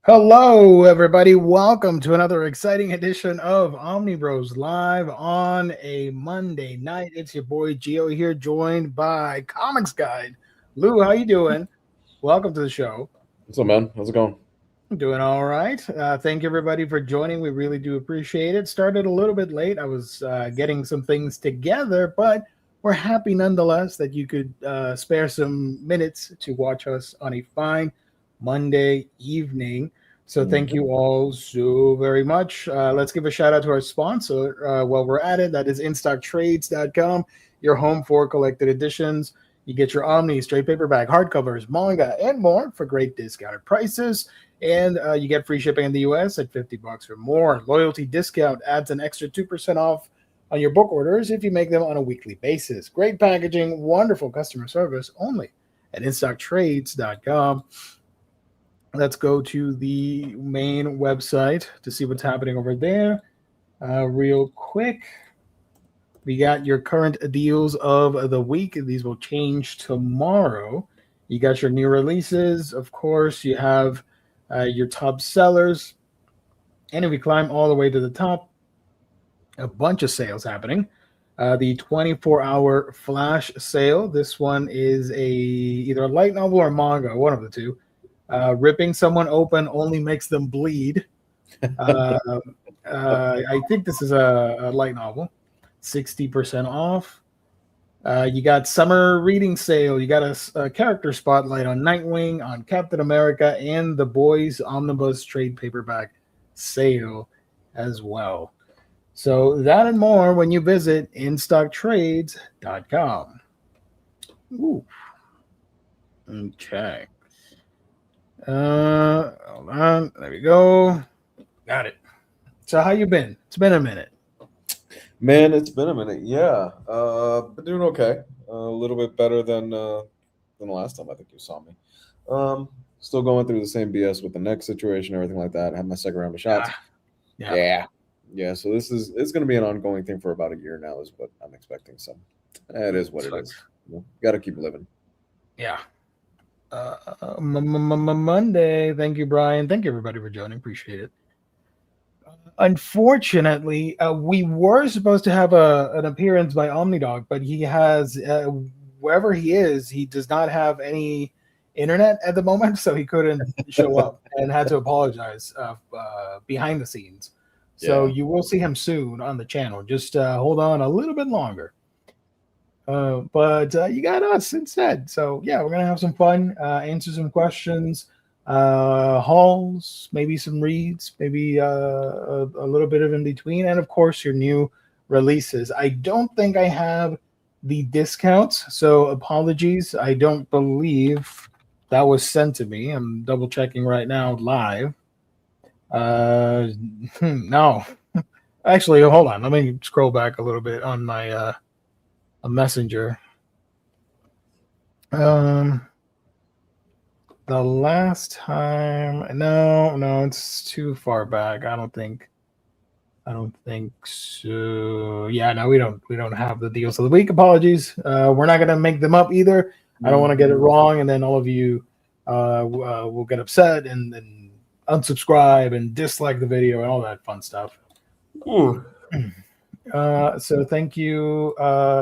Hello, everybody. Welcome to another exciting edition of Omnibros live on a Monday night. It's your boy Gio here, joined by Comics Guide. Lou, how you doing? Welcome to the show. What's up, man? How's it going? I'm doing all right. Thank you, everybody, for joining. We really do appreciate it. Started a little bit late. I was getting some things together, but we're happy nonetheless that you could spare some minutes to watch us on a fine Monday evening. So thank you all so very much. Let's give a shout out to our sponsor while we're at it. That is InStockTrades.com, your home for collected editions. You get your Omnis, trade paperback, hardcovers, manga, and more for great discounted prices. And you get free shipping in the US at $50 or more. Loyalty discount adds an extra 2% off on your book orders if you make them on a weekly basis. Great packaging, wonderful customer service only at InStockTrades.com. Let's go to the main website to see what's happening over there real quick. We got your current deals of the week. These will change tomorrow. You got your new releases. Of course, you have your top sellers. And if we climb all the way to the top, a bunch of sales happening. The 24-hour flash sale. This one is either a light novel or manga, one of the two. Ripping someone open only makes them bleed. I think this is a light novel. 60% off. You got summer reading sale. You got a character spotlight on Nightwing, on Captain America, and the Boys Omnibus trade paperback sale as well. So that and more when you visit InStockTrades.com. Ooh. Okay. Hold on. There we go. Got it. So how you been? It's been a minute. Man, it's been a minute. Yeah, been doing okay. A little bit better than the last time I think you saw me. Still going through the same BS with the neck situation, everything like that. I had my second round of shots. Yeah. So it's going to be an ongoing thing for about a year now, is what I'm expecting. So it is what it is. Got to keep living. Yeah. Monday. Thank you, Brian. Thank you, everybody, for joining. Appreciate it. Unfortunately, we were supposed to have an appearance by Omnidog, but he has, wherever he is, he does not have any internet at the moment, so he couldn't show up and had to apologize behind the scenes. So you will see him soon on the channel. Just hold on a little bit longer. But you got us instead. So yeah, we're gonna have some fun, answer some questions, hauls, maybe some reads, maybe a little bit of in between, and of course your new releases. I don't think I have the discounts, so apologies. I don't believe that was sent to me. I'm double checking right now live. No, actually, hold on. Let me scroll back a little bit on my a messenger. The last time, no, it's too far back. I don't think so. Yeah, no, we don't have the deals of the week. Apologies. We're not gonna make them up either. I don't want to get it wrong, and then all of you will get upset and unsubscribe and dislike the video and all that fun stuff. So thank you,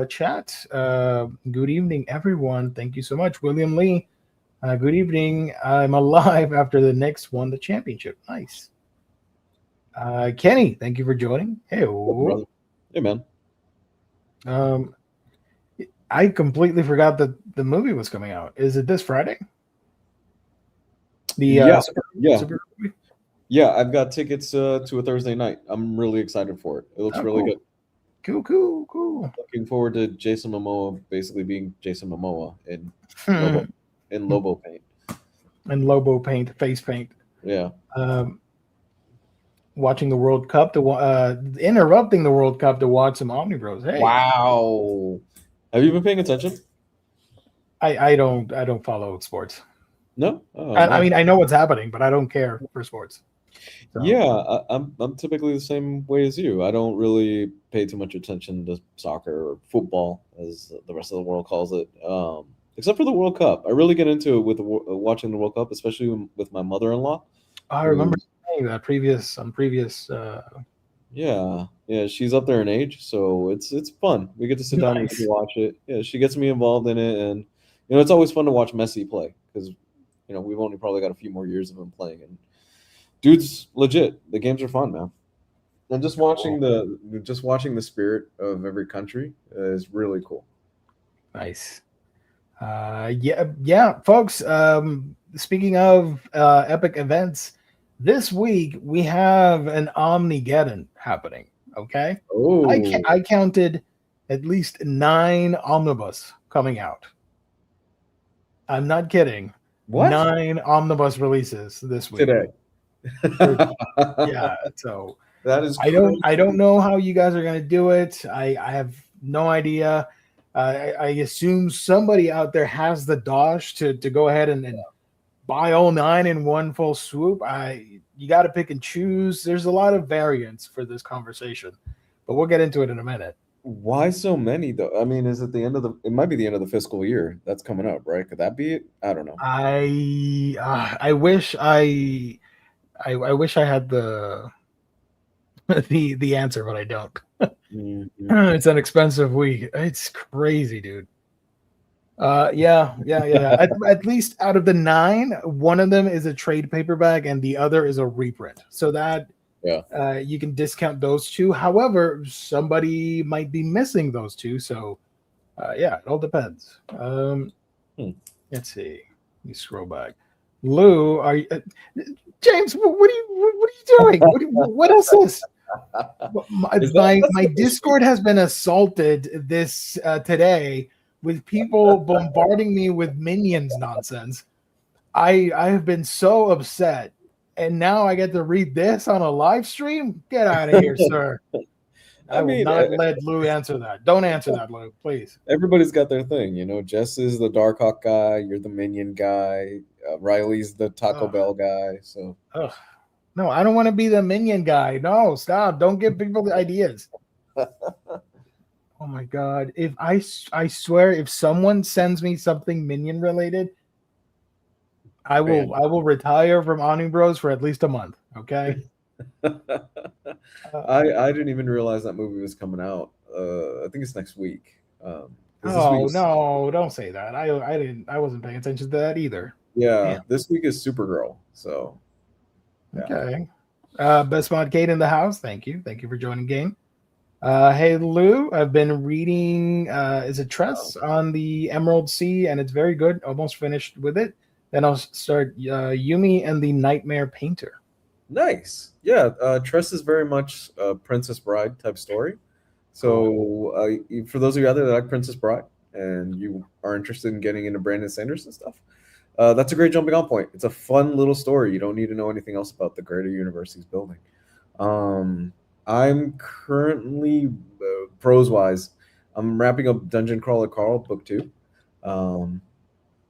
chat. Good evening, everyone. Thank you so much. William Lee, good evening. I'm alive after the Knicks won the championship. Nice. Kenny, thank you for joining. Hey, hey, man. I completely forgot that the movie was coming out. Is it this Friday? Yeah. I've got tickets to a Thursday night. I'm really excited for it. It looks really good. Cool. Looking forward to Jason Momoa basically being Jason Momoa in Lobo paint. And Lobo paint, face paint. Yeah. Watching the World Cup interrupting the World Cup to watch some Omnibros. Hey. Wow. Have you been paying attention? I don't follow sports. No. I mean, I know what's happening, but I don't care for sports. So. Yeah, I'm typically the same way as you. I don't really pay too much attention to soccer or football, as the rest of the world calls it, except for the World Cup. I really get into it with watching the World Cup, especially with my mother-in-law. I remember saying that on previous. Yeah, yeah, she's up there in age, so it's fun. We get to sit down and we get Nice. to watch it. Yeah, she gets me involved in it, and it's always fun to watch Messi play because we've only probably got a few more years of him playing, and dude's legit. The games are fun, man. And just watching the spirit of every country is really cool. Nice. Yeah, folks. Speaking of epic events, this week we have an Omnigeddon happening. Okay, Oh, I counted at least 9 omnibus coming out. I'm not kidding. what 9 omnibus releases this week. today? Yeah, so That is I crazy. don't know how you guys are gonna do it. I have no idea. I assume somebody out there has the dosh to go ahead and buy all 9 in one full swoop. You got to pick and choose. There's a lot of variance for this conversation, but we'll get into it in a minute. Why so many though? I mean, is it the end of the? It might be the end of the fiscal year that's coming up, right? Could that be it? I don't know. I wish I wish I had the the answer, but I don't. Mhm. It's an expensive week. It's crazy, dude. Yeah. At least out of the 9, one of them is a trade paperback and the other is a reprint. So that Yeah. you can discount those 2. However, somebody might be missing those 2. So yeah, it all depends. Let's see. Let me scroll back. Lou, are you, James? What are you doing? What is this? My Discord has been assaulted this today with people bombarding me with minions nonsense. I have been so upset, and now I get to read this on a live stream. Get out of here, sir! I will not let Lou answer that. Don't answer that, Lou, please. Everybody's got their thing, Jess is the Darkhawk guy. You're the Minion guy. Riley's the Taco Bell guy. So. No, I don't want to be the minion guy. No, stop. Don't give people the ideas. Oh my god. If I swear if someone sends me something minion related, I will retire from Omnibros for at least a month, okay? I didn't even realize that movie was coming out. I think it's next week. No, don't say that. I wasn't paying attention to that either. Yeah, damn. This week is Supergirl. So yeah. Okay. Best Mod Kate in the house. Thank you for joining game. Hey Lou, I've been reading is it Tress on the Emerald Sea, and it's very good. Almost finished with it. Then I'll start Yumi and the Nightmare Painter. Nice. Yeah, Tress is very much a Princess Bride type story. So for those of you out there that like Princess Bride and you are interested in getting into Brandon Sanderson stuff, that's a great jumping on point. It's a fun little story. You don't need to know anything else about the greater universe he's building. I'm currently, prose-wise, I'm wrapping up Dungeon Crawler Carl, book 2.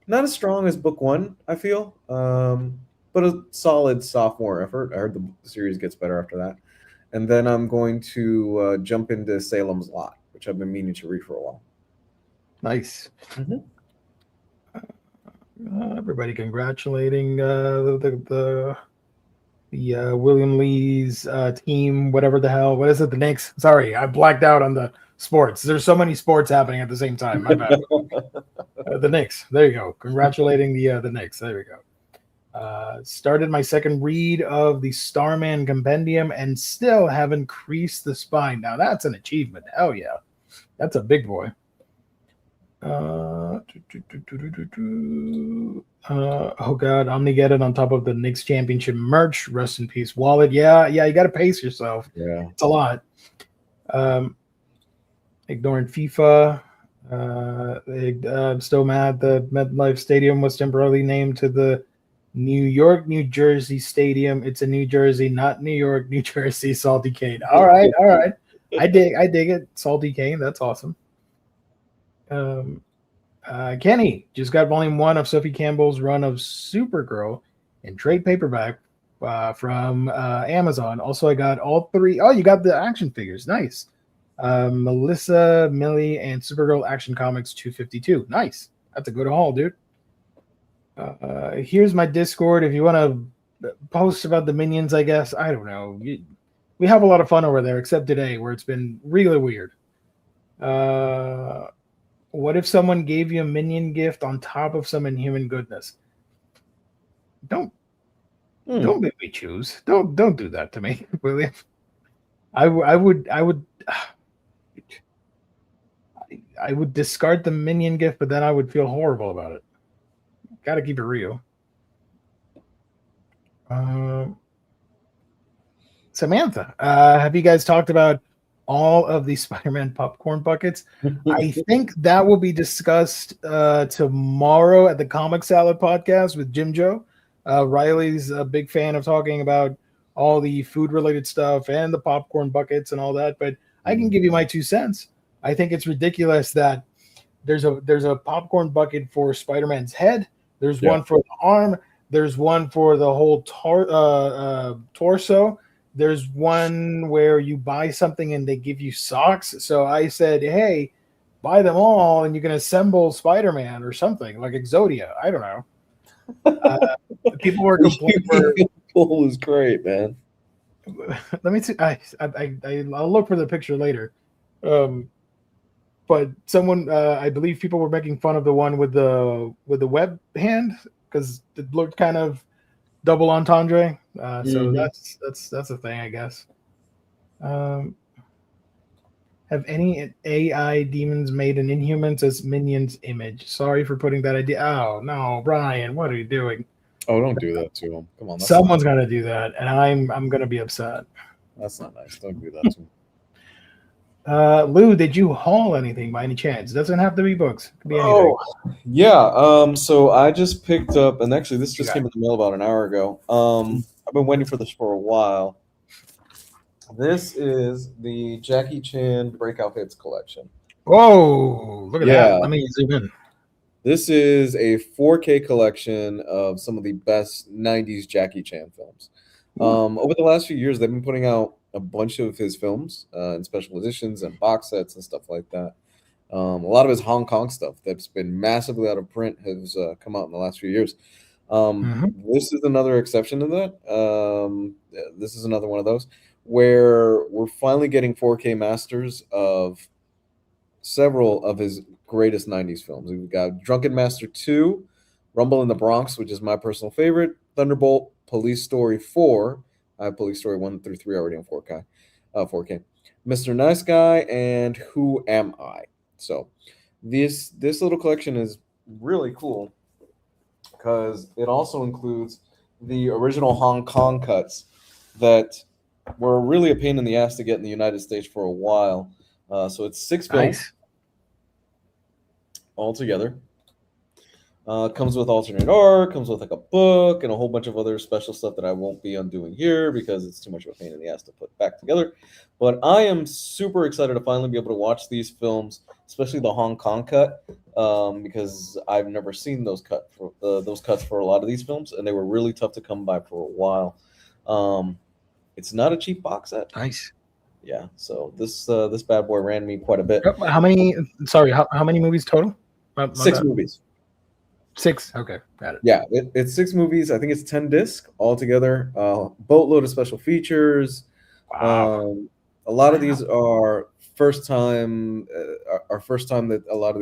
Not as strong as book 1, I feel, but a solid sophomore effort. I heard the series gets better after that. And then I'm going to jump into Salem's Lot, which I've been meaning to read for a while. Nice. Mm-hmm. Everybody congratulating the William Lee's team, whatever the hell. What is it? The Knicks. Sorry, I blacked out on the sports. There's so many sports happening at the same time. My bad. The Knicks. There you go. Congratulating the Knicks. There we go. Started my second read of the Starman Compendium and still haven't creased the spine. Now that's an achievement. Hell yeah. That's a big boy. Oh god, Omnigeddon on top of the Knicks championship merch. Rest in peace, wallet. Yeah, you got to pace yourself. Yeah, it's a lot. Ignoring FIFA. I'm still mad the MetLife Stadium was temporarily named to the New York, New Jersey Stadium. It's a New Jersey, not New York, New Jersey. Salty Cane. All right. I dig it. Salty Cane. That's awesome. Kenny just got volume 1 of Sophie Campbell's run of Supergirl in trade paperback from Amazon. Also, I got all 3. Oh, you got the action figures. Nice. Melissa, Millie, and Supergirl Action Comics 252. Nice. That's a good haul, dude. Here's my Discord if you want to posts about the minions, I guess. I don't know. We have a lot of fun over there, except today where it's been really weird. What if someone gave you a minion gift on top of some inhuman goodness? Don't don't make me choose. Don't do that to me, William. I would I would discard the minion gift, but then I would feel horrible about it. Got to keep it real. Samantha, have you guys talked about all of the Spider-Man popcorn buckets? I think that will be discussed tomorrow at the Comic Salad podcast with Jim Joe. Riley's a big fan of talking about all the food-related stuff and the popcorn buckets and all that, but I can give you my 2 cents. I think it's ridiculous that there's a popcorn bucket for Spider-Man's head. There's one for the arm. There's one for the whole torso. There's one where you buy something and they give you socks. So I said, hey, buy them all and you can assemble Spider-Man or something like Exodia. I don't know. People were complaining. Pool is great, man. Let me see. I'll look for the picture later. But someone, I believe people were making fun of the one with the web hand because it looked kind of double entendre. So that's a thing, I guess. Have any AI demons made an Inhumans as minions image? Sorry for putting that idea. Oh no, Brian, what are you doing? Oh, don't do that to him. Come on. Someone's gonna do that, and I'm gonna be upset. That's not nice. Don't do that to him. Lou, did you haul anything by any chance? It doesn't have to be books. It could be anything. Yeah. So I just picked up, and actually this just came in the mail about an hour ago. I've been waiting for this for a while. This is the Jackie Chan Breakout Hits collection. Whoa, look at that. Let me zoom in. This is a 4K collection of some of the best 90s Jackie Chan films. Over the last few years, they've been putting out a bunch of his films in special editions and box sets and stuff like that. A lot of his Hong Kong stuff that's been massively out of print has come out in the last few years. This is another exception to that. This is another one of those where we're finally getting 4K masters of several of his greatest 90s films. We've got Drunken Master 2, Rumble in the Bronx, which is my personal favorite, Thunderbolt, Police Story 4. I have Police Story 1 through 3 already on 4K. Mr. Nice Guy, and Who Am I? So this little collection is really cool because it also includes the original Hong Kong cuts that were really a pain in the ass to get in the United States for a while. So it's 6 films all together. Comes with alternate art, comes with like a book and a whole bunch of other special stuff that I won't be undoing here because it's too much of a pain in the ass to put back together. But I am super excited to finally be able to watch these films, especially the Hong Kong cut, because I've never seen those cuts for a lot of these films, and they were really tough to come by for a while. It's not a cheap box set. Nice. Yeah. So this bad boy ran me quite a bit. How many? Sorry, how many movies total? 6 movies. 6. Okay, got it. Yeah, it's 6 movies. I think it's 10 discs altogether. Boatload of special features. Wow. A lot of these are first time that a lot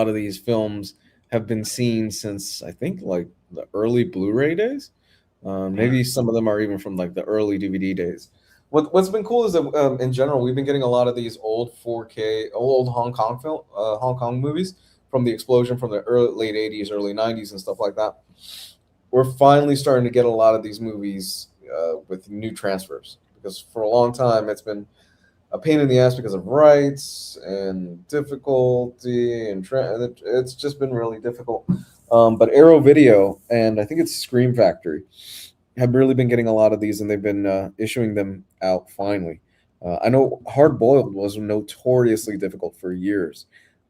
of these films have been seen since I think like the early Blu-ray days. Maybe some of them are even from like the early DVD days. What's been cool is that in general we've been getting a lot of these old 4K, old Hong Kong movies from the explosion from the late 80s, early 90s and stuff like that. We're finally starting to get a lot of these movies with new transfers because for a long time it's been a pain in the ass because of rights and difficulty and it's just been really difficult. But Arrow Video and I think it's Scream Factory have really been getting a lot of these and they've been issuing them out finally. I know Hard Boiled was notoriously difficult for years.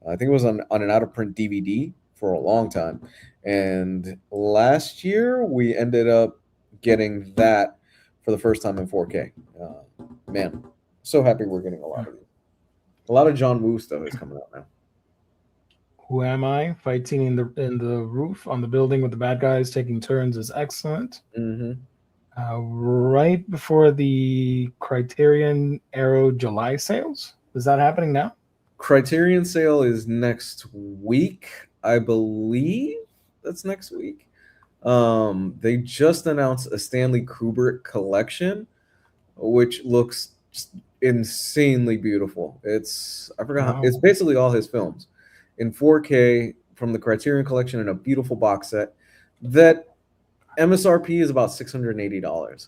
I think it was on an out-of-print DVD for a long time. And last year, we ended up getting that for the first time in 4K. Man, so happy we're getting a lot of these. A lot of John Woo stuff is coming out now. Who Am I? Fight scene in the roof on the building with the bad guys taking turns is excellent. Mm-hmm. Right before the Criterion Arrow July sales. Is that happening now? Criterion sale is next week, I believe. That's next week. They just announced a Stanley Kubrick collection, which looks just insanely beautiful. I forgot Wow. it's basically all his films in 4K from the Criterion collection in a beautiful box set that MSRP is about $680.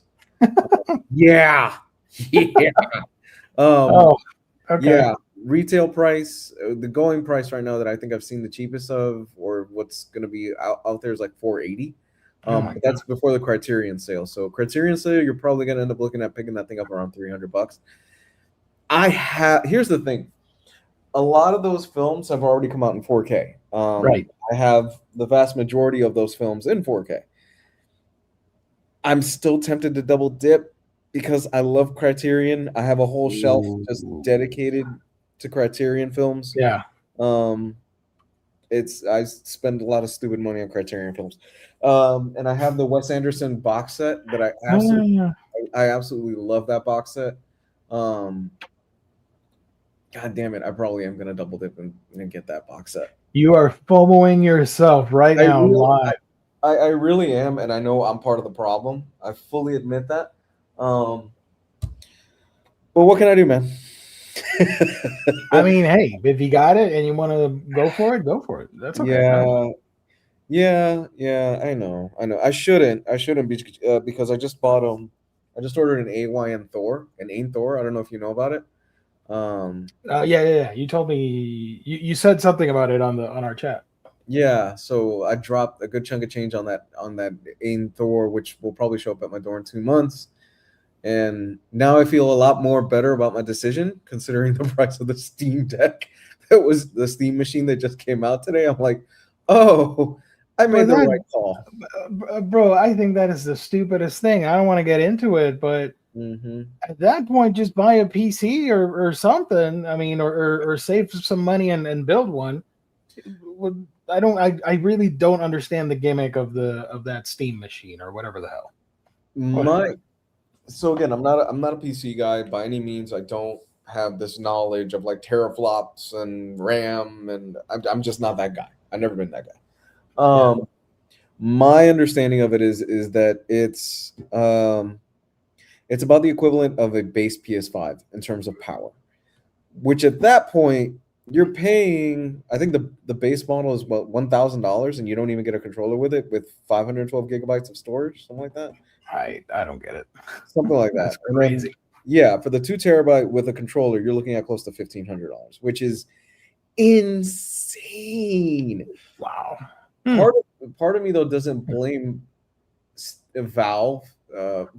Yeah. Yeah. Um Oh, okay. yeah, retail price, the going price right now that I think I've seen the cheapest of, or what's going to be out there is like 480. Oh my But god. that's before the Criterion sale. So Criterion sale, you're probably going to end up looking at picking that thing up around $300. Here's the thing. A lot of those films have already come out in 4K. Right. I have the vast majority of those films in 4K. I'm still tempted to double dip because I love Criterion. I have a whole shelf just Ooh. dedicated to Criterion films. Yeah. Um, I spend a lot of stupid money on Criterion films, and I have the Wes Anderson box set that I absolutely love that box set. God damn it, I probably am gonna double dip and get that box set. You are FOMOing yourself right I now really, live. I really am, and I know I'm part of the problem. I fully admit that. But what can I do, man? I mean, hey, if you got it and you want to go for it, go for it. That's okay. Yeah. I know. I shouldn't be because I just bought I just ordered an AYN Thor, an AIM Thor. I don't know if you know about it. Yeah. You told me you said something about it on our chat. Yeah. So I dropped a good chunk of change on that AIM Thor, which will probably show up at my door in 2 months. And now I feel a lot more better about my decision, considering the price of the Steam Deck. That was the Steam machine that just came out today. I'm like, oh, I made the right call. Bro, I think that is the stupidest thing. I don't want to get into it, but at that point, just buy a PC or something. I mean, or save some money and build one. I really don't understand the gimmick of that Steam machine or whatever the hell. So again, I'm not a PC guy by any means. I don't have this knowledge of like teraflops and RAM, and I'm just not that guy. I've never been that guy. My understanding of it is that it's about the equivalent of a base PS5 in terms of power, which at that point you're paying. I think the base model is what $1,000, and you don't even get a controller with it with 512 gigabytes of storage, something like that. I don't get it. Something like that. That's crazy. For the 2 terabyte with a controller, you're looking at close to $1,500, which is insane. Wow. Part of me though doesn't blame Valve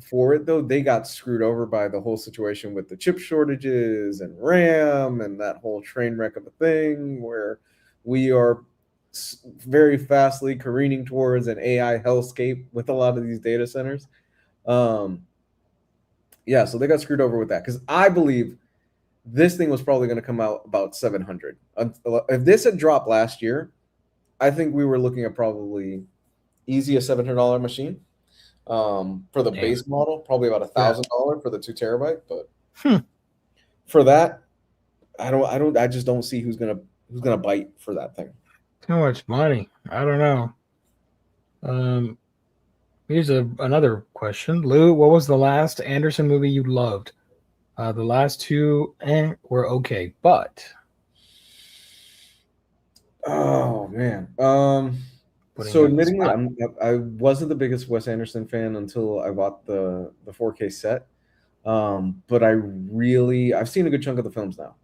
for it though. They got screwed over by the whole situation with the chip shortages and RAM and that whole train wreck of a thing where we are very fastly careening towards an AI hellscape with a lot of these data centers. So they got screwed over with that because I believe this thing was probably going to come out about 700. If this had dropped last year, I think we were looking at probably easy a $700 machine for the base model, probably about $1,000 for the 2 terabyte. But for that, I just don't see who's gonna bite for that thing. Too much money. I don't know. Here's another question. Lou, what was the last Anderson movie you loved? The last two were okay, but oh man. So admittingly, I wasn't the biggest Wes Anderson fan until I bought the 4K set. But I've seen a good chunk of the films now.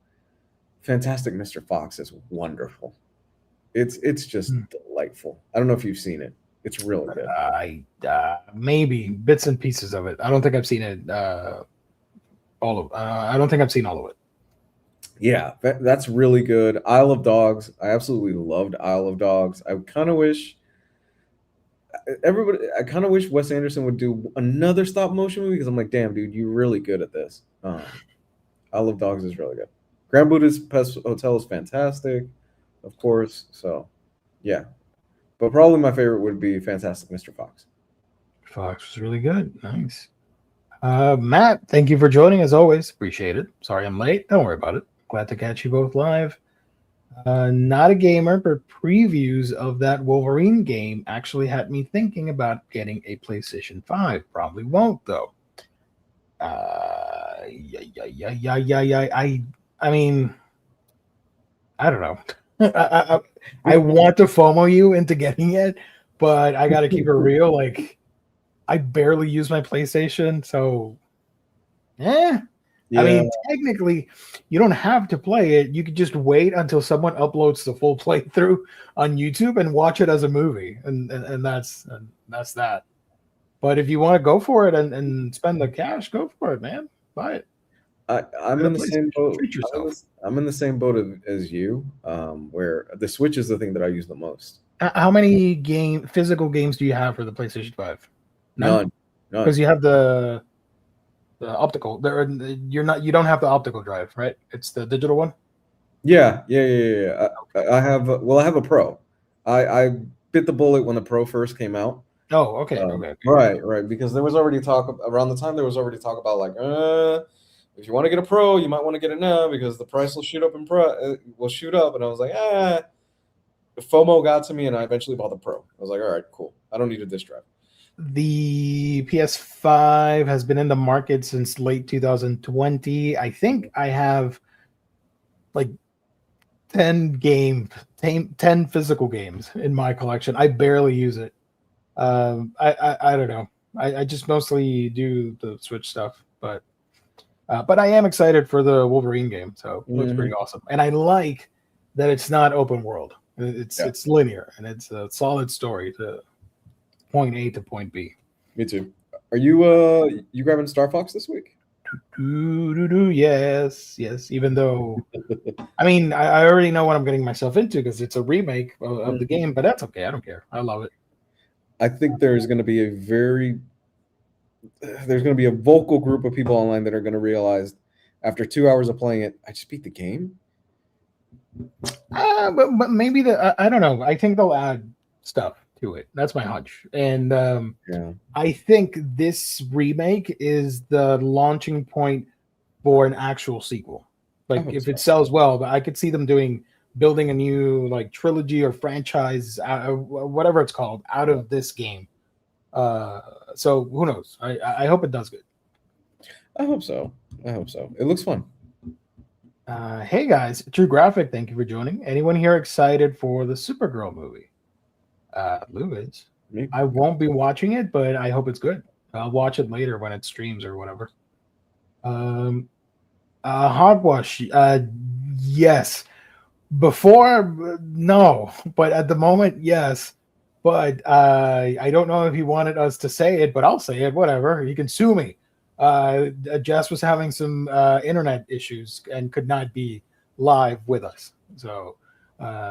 Fantastic Mr. Fox is wonderful. It's just delightful. I don't know if you've seen it. It's really good. Maybe bits and pieces of it. I don't think I've seen it all of. I don't think I've seen all of it. Yeah, that's really good. Isle of Dogs. I absolutely loved Isle of Dogs. I kind of wish Wes Anderson would do another stop motion movie because I'm like, damn, dude, you're really good at this. Isle of Dogs is really good. Grand Budapest Hotel is fantastic. of course. So, yeah. But probably my favorite would be Fantastic Mr. Fox. Fox was really good. Nice. Matt, thank you for joining as always. Appreciate it. Sorry I'm late. Don't worry about it. Glad to catch you both live. Not a gamer, but previews of that Wolverine game actually had me thinking about getting a PlayStation 5. Probably won't though. I mean, I don't know. I want to FOMO you into getting it, but I got to keep it real. Like, I barely use my PlayStation, so yeah. I mean, technically, you don't have to play it. You could just wait until someone uploads the full playthrough on YouTube and watch it as a movie, and that's that. But if you want to go for it and spend the cash, go for it, man. Buy it. I'm in the same boat. Treat yourself. I'm in the same boat as you, where the Switch is the thing that I use the most. How many physical games do you have for the PlayStation 5? None. Because you have the optical. You don't have the optical drive, right? It's the digital one. Yeah. I have a Pro. I bit the bullet when the Pro first came out. Oh, okay. Right. Because there was already talk around the time. There was already talk about like, if you want to get a Pro, you might want to get it now because the price will shoot up and I was like, The FOMO got to me, and I eventually bought the Pro. I was like, all right, cool. I don't need a disc drive. The PS5 has been in the market since late 2020. I think I have like 10 physical games in my collection. I barely use it. I don't know. I just mostly do the Switch stuff, but I am excited for the Wolverine game. So it looks pretty awesome, and I like that it's not open world. It's linear, and it's a solid story to point A to point B. Me too. Are you grabbing Star Fox this week? Yes. Even though, I mean, I already know what I'm getting myself into because it's a remake of the game, but that's okay. I don't care. I love it. I think there's going to be a vocal group of people online that are going to realize after 2 hours of playing it, I just beat the game. But maybe I don't know. I think they'll add stuff to it. That's my hunch. And I think this remake is the launching point for an actual sequel. Like if it sells well, but I could see them building a new like trilogy or franchise, whatever it's called, out of this game. So who knows? I hope it does good. I hope so. It looks fun. Hey guys, True Graphic, thank you for joining. Anyone here excited for the Supergirl movie? Lou is. I won't be watching it, but I hope it's good. I'll watch it later when it streams or whatever. Hogwash, yes. Before, no, but at the moment, yes. But I don't know if he wanted us to say it, but I'll say it. Whatever. He can sue me. Jess was having some internet issues and could not be live with us. So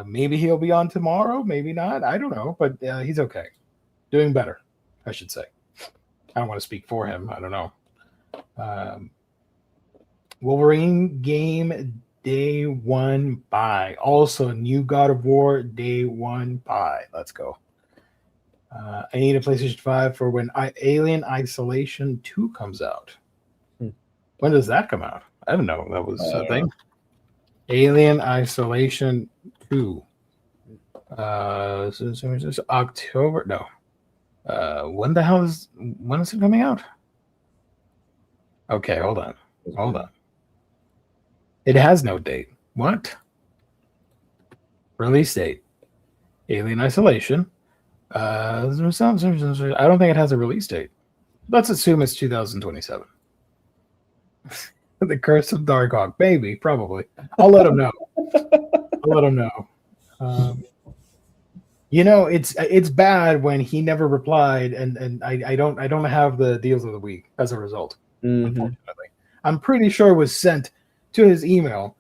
maybe he'll be on tomorrow, maybe not. I don't know, but he's okay. Doing better, I should say. I don't want to speak for him. I don't know. Wolverine game day one buy. Also, new God of War day one buy. Let's go. I need a PlayStation 5 for when Alien Isolation 2 comes out. When does that come out? I don't know. That was a thing. Alien Isolation 2. So October? No. When is it coming out? Okay, hold on. It has no date. What? Release date. Alien Isolation. I don't think it has a release date. Let's assume it's 2027. The Curse of Darkhawk, maybe, probably. I'll let him know. It's bad when he never replied, and I don't have the deals of the week as a result. Unfortunately, I'm pretty sure it was sent to his email.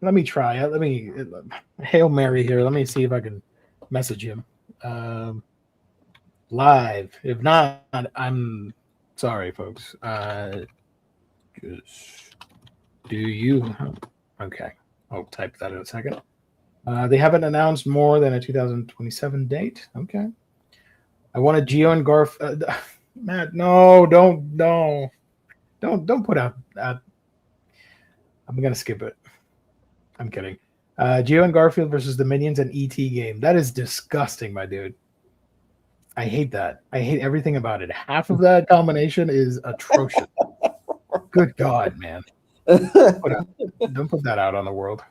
Let me try it. Let me Hail Mary here. Let me see if I can message him live. If not, I'm sorry, folks. Just do you? Okay, I'll type that in a second. They haven't announced more than a 2027 date. Okay. I want a Geo and Garf. Matt, no, don't put out. I'm gonna skip it. I'm kidding. Geo and Garfield versus the Minions and ET game. That is disgusting, my dude. I hate that. I hate everything about it. Half of that combination is atrocious. Good God, man. Don't put that out on the world.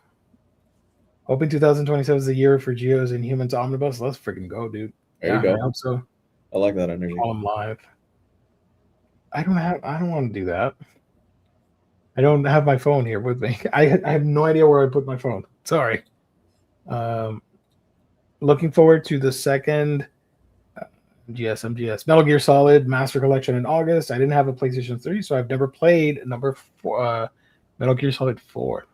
Hoping 2027 is the year for Geos and Humans Omnibus. Let's freaking go, dude. There you go. I hope so. I like that energy. Call them live. I don't want to do that. I don't have my phone here with me. I have no idea where I put my phone. Sorry. Looking forward to the second MGS Metal Gear Solid Master Collection in August. I didn't have a PlayStation 3, so I've never played Metal Gear Solid 4.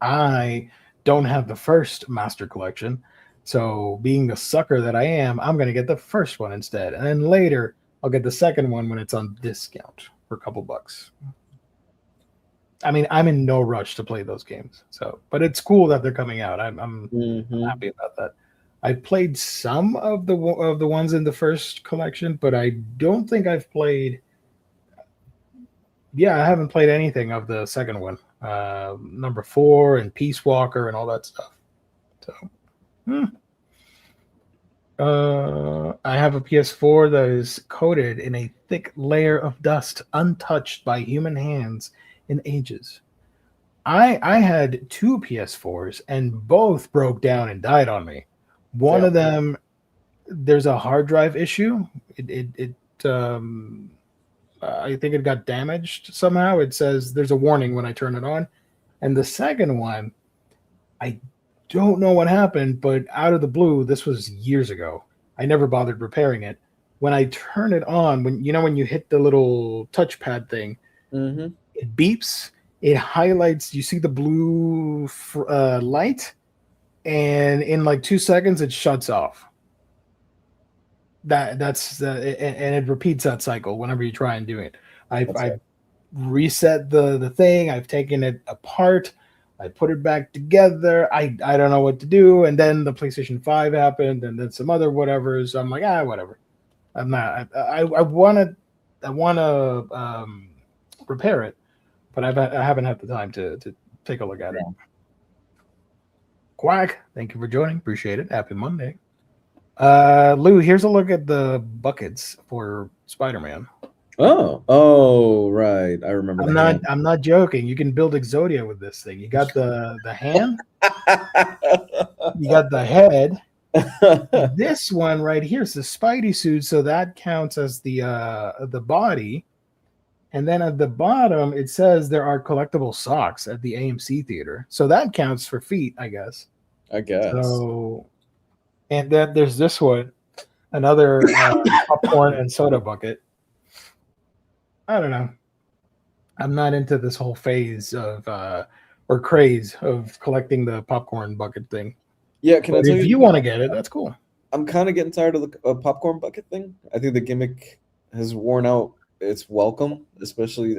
I don't have the first Master Collection, so being the sucker that I am, I'm going to get the first one instead. And then later, I'll get the second one when it's on discount for a couple bucks. I mean, I'm in no rush to play those games, but it's cool that they're coming out. I'm happy about that. I played some of the ones in the first collection, but I don't think I've played. Yeah, I haven't played anything of the second one, number 4 and Peace Walker and all that stuff. So, I have a PS4 that is coated in a thick layer of dust, untouched by human hands in ages. I had 2 PS4s and both broke down and died on me. One of them, there's a hard drive issue. I think it got damaged somehow. It says there's a warning when I turn it on. And the second one, I don't know what happened, but out of the blue, this was years ago. I never bothered repairing it. When I turn it on, when you hit the little touchpad thing, it beeps. It highlights. You see the blue light, and in like 2 seconds, it shuts off. And it repeats that cycle whenever you try and do it. I've reset the thing. I've taken it apart. I put it back together. I don't know what to do. And then the PlayStation 5 happened, and then some other whatever. So I'm like, whatever. I'm not. I want to repair it, but I haven't had the time to take a look at it. Quack, thank you for joining. Appreciate it. Happy Monday. Lou, here's a look at the buckets for Spider-Man. Oh, right. I remember. I'm not joking. You can build Exodia with this thing. You got the hand, you got the head. This one right here is the Spidey suit, so that counts as the body. And then at the bottom, it says there are collectible socks at the AMC theater, so that counts for feet, I guess. So, and then there's this one, another popcorn and soda bucket. I don't know. I'm not into this whole phase of or craze of collecting the popcorn bucket thing. Yeah, if you want to get it, that's cool. I'm kind of getting tired of the popcorn bucket thing. I think the gimmick has worn out its welcome, especially.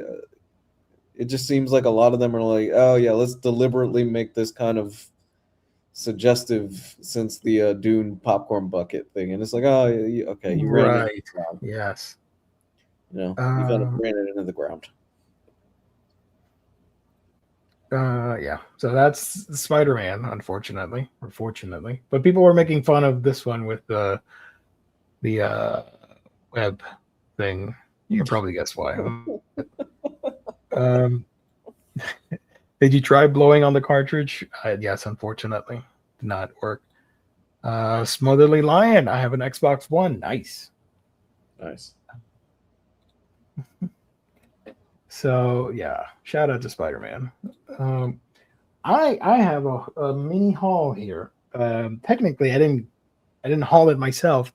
It just seems like a lot of them are like, oh yeah, let's deliberately make this kind of suggestive since the Dune popcorn bucket thing, and it's like, oh, okay, you ran it. Yes. You ran it into the ground. Yeah. So that's Spider-Man, unfortunately, or fortunately. But people were making fun of this one with the web thing. You can probably guess why. Did you try blowing on the cartridge? Yes, unfortunately. Did not work. Smotherly Lion, I have an Xbox One. Nice. So yeah, shout out to Spider-Man. I have a mini haul here. Technically, I didn't haul it myself.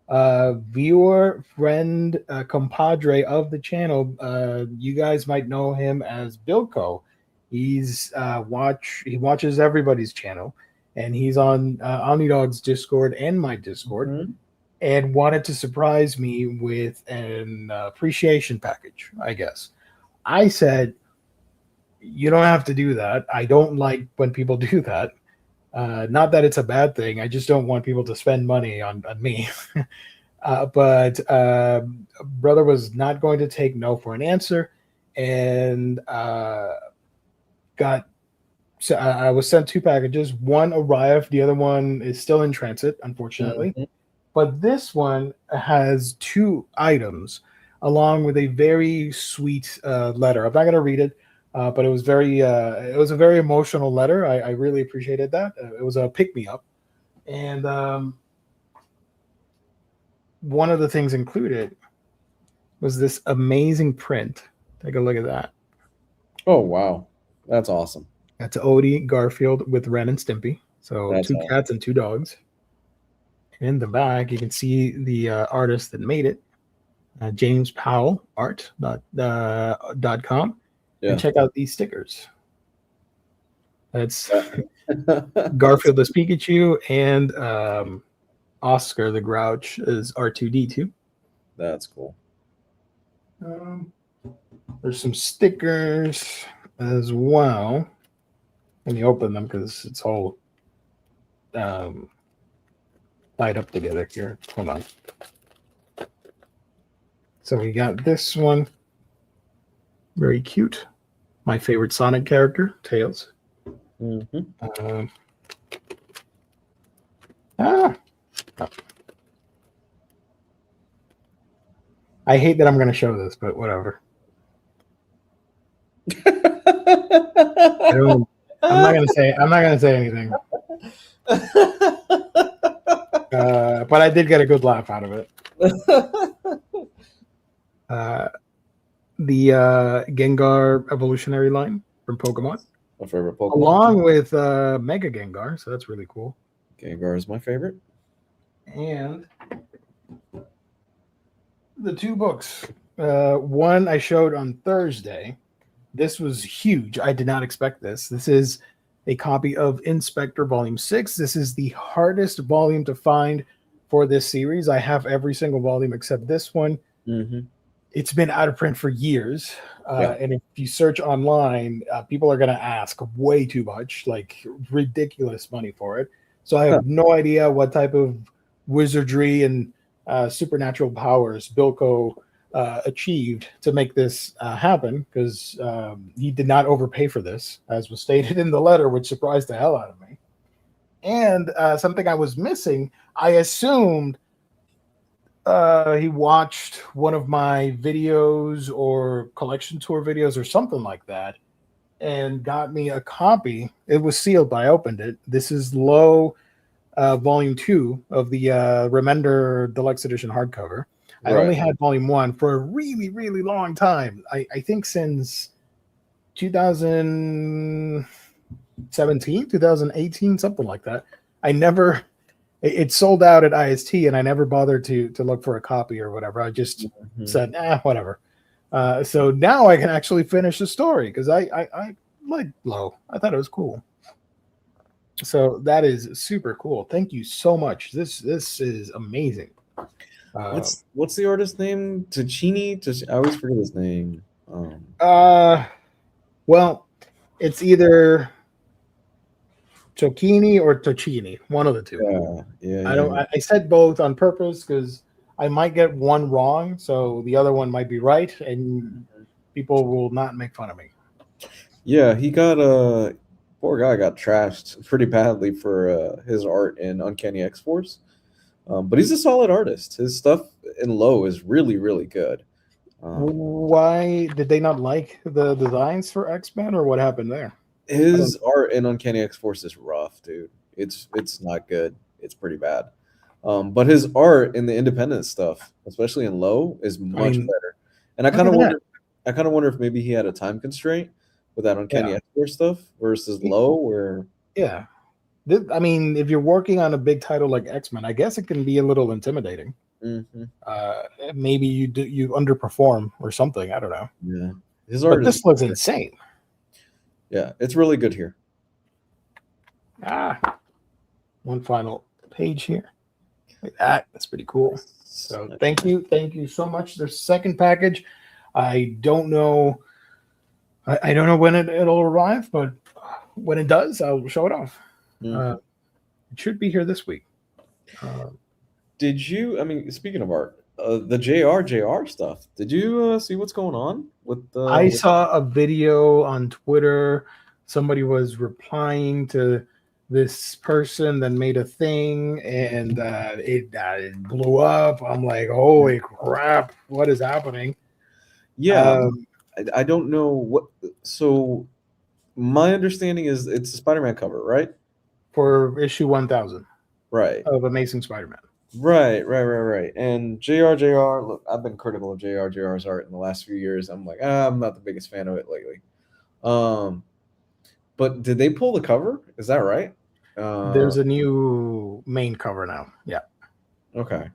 Viewer, friend, compadre of the channel. You guys might know him as Bilko. He watches everybody's channel, and he's on Omnidog's Discord and my Discord, and wanted to surprise me with an appreciation package, I guess. I said, you don't have to do that. I don't like when people do that. Not that it's a bad thing. I just don't want people to spend money on me. But brother was not going to take no for an answer, and got. So I was sent 2 packages. One arrived. The other one is still in transit, unfortunately. Mhm. But this one has 2 items, along with a very sweet letter. I'm not going to read it, but it was it was a very emotional letter. I really appreciated that. It was a pick me up, and one of the things included was this amazing print. Take a look at that. Oh wow, that's awesome. That's Odie Garfield with Ren and Stimpy. So That's 2 awesome. cats and 2 dogs. In the back, you can see the artist that made it, James Powell art.com. Yeah. And check out these stickers. That's That's- Garfield as Pikachu, and Oscar the Grouch is R2D2. That's cool. There's some stickers as well. Let me open them because it's all tied up together here. Hold on. So we got this one. Very cute. My favorite Sonic character, Tails. Mm-hmm. I hate that I'm going to show this, but whatever. I'm not going to say anything. But I did get a good laugh out of it. The Gengar evolutionary line from Pokemon. My favorite Pokemon. Along with Mega Gengar, so that's really cool. Gengar is my favorite. And the 2 books. One I showed on Thursday. This was huge. I did not expect this. This is a copy of Inspector Volume 6. This is the hardest volume to find for this series. I have every single volume except this one. Mm-hmm. It's been out of print for years. And if you search online, people are going to ask way too much, like ridiculous money for it. So I have no idea what type of wizardry and supernatural powers Bilko achieved to make this happen, because he did not overpay for this, as was stated in the letter, which surprised the hell out of me. And something I was missing, I assumed he watched one of my videos or collection tour videos or something like that and got me a copy. It was sealed, but I opened it. This is Low Volume 2 of the Remender Deluxe Edition hardcover. I only had Volume 1 for a really, really long time. I think since 2017, 2018, something like that. I never... It sold out at IST, and I never bothered to look for a copy or whatever. I just said, whatever. So now I can actually finish the story, because I like Low. I thought it was cool. So that is super cool. Thank you so much. This is amazing. What's the artist's name? Tachini? I always forget his name. Well, it's either Tocchini or Tocchini, one of the two. Yeah. I said both on purpose because I might get one wrong, so the other one might be right, and people will not make fun of me. Yeah, he got poor guy got trashed pretty badly for his art in Uncanny X-Force. But he's a solid artist. His stuff in Low is really, really good. Why did they not like the designs for X-Men, or what happened there? His art in Uncanny X-Force is rough, dude. It's not good. It's pretty bad. But his art in the independent stuff, especially in Low, is much better. And I kind of wonder if maybe he had a time constraint with that Uncanny X-Force stuff versus Low, where I mean, if you're working on a big title like X-Men, I guess it can be a little intimidating. Mm-hmm. Maybe you underperform or something. I don't know. Yeah, his art. But this looks insane. Yeah, it's really good here. One final page here. Like that's pretty cool. So thank you so much. There's a second package. I don't know. I don't know when it'll arrive, but when it does, I'll show it off. It should be here this week. Did you? I mean, speaking of art, the JR stuff. Did you see what's going on with? I saw a video on Twitter. Somebody was replying to this person that made a thing, and it blew up. I'm like, holy crap! What is happening? Yeah, I don't know what. So my understanding is it's a Spider-Man cover, right? For issue 1000 Right. of Amazing Spider-Man. Right. And JR, look, I've been critical of JR's art in the last few years. I'm like, I'm not the biggest fan of it lately. But did they pull the cover? Is that right? There's a new main cover now. Yeah. Okay.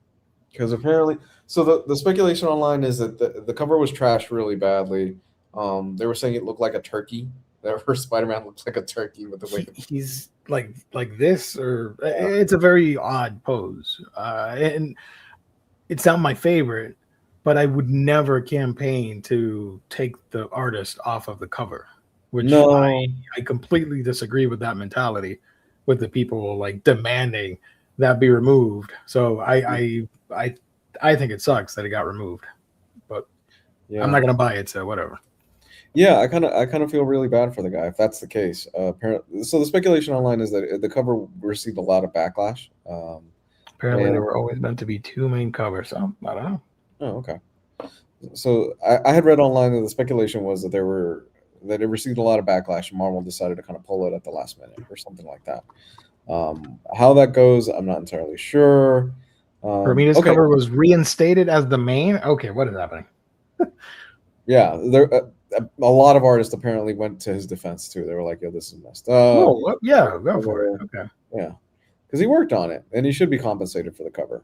Because apparently, so the speculation online is that the cover was trashed really badly. They were saying it looked like a turkey. That first Spider-Man looks like a turkey with the way He's like this, or it's a very odd pose, and it's not my favorite. But I would never campaign to take the artist off of the cover, which I completely disagree with that mentality, with the people like demanding that be removed. So I think it sucks that it got removed, but I'm not gonna buy it, so whatever. Yeah, I kind of feel really bad for the guy if that's the case. Apparently, so the speculation online is that the cover received a lot of backlash. Apparently, there were always meant to be two main covers. So I don't know. Oh, okay. So I had read online that the speculation was that it received a lot of backlash, and Marvel decided to kind of pull it at the last minute or something like that. How that goes, I'm not entirely sure. Romita's cover was reinstated as the main. Okay, what is happening? Yeah, there. A lot of artists apparently went to his defense too. They were like, "Yo, this is messed up." Oh, yeah, go for it. Okay. Yeah, because he worked on it, and he should be compensated for the cover.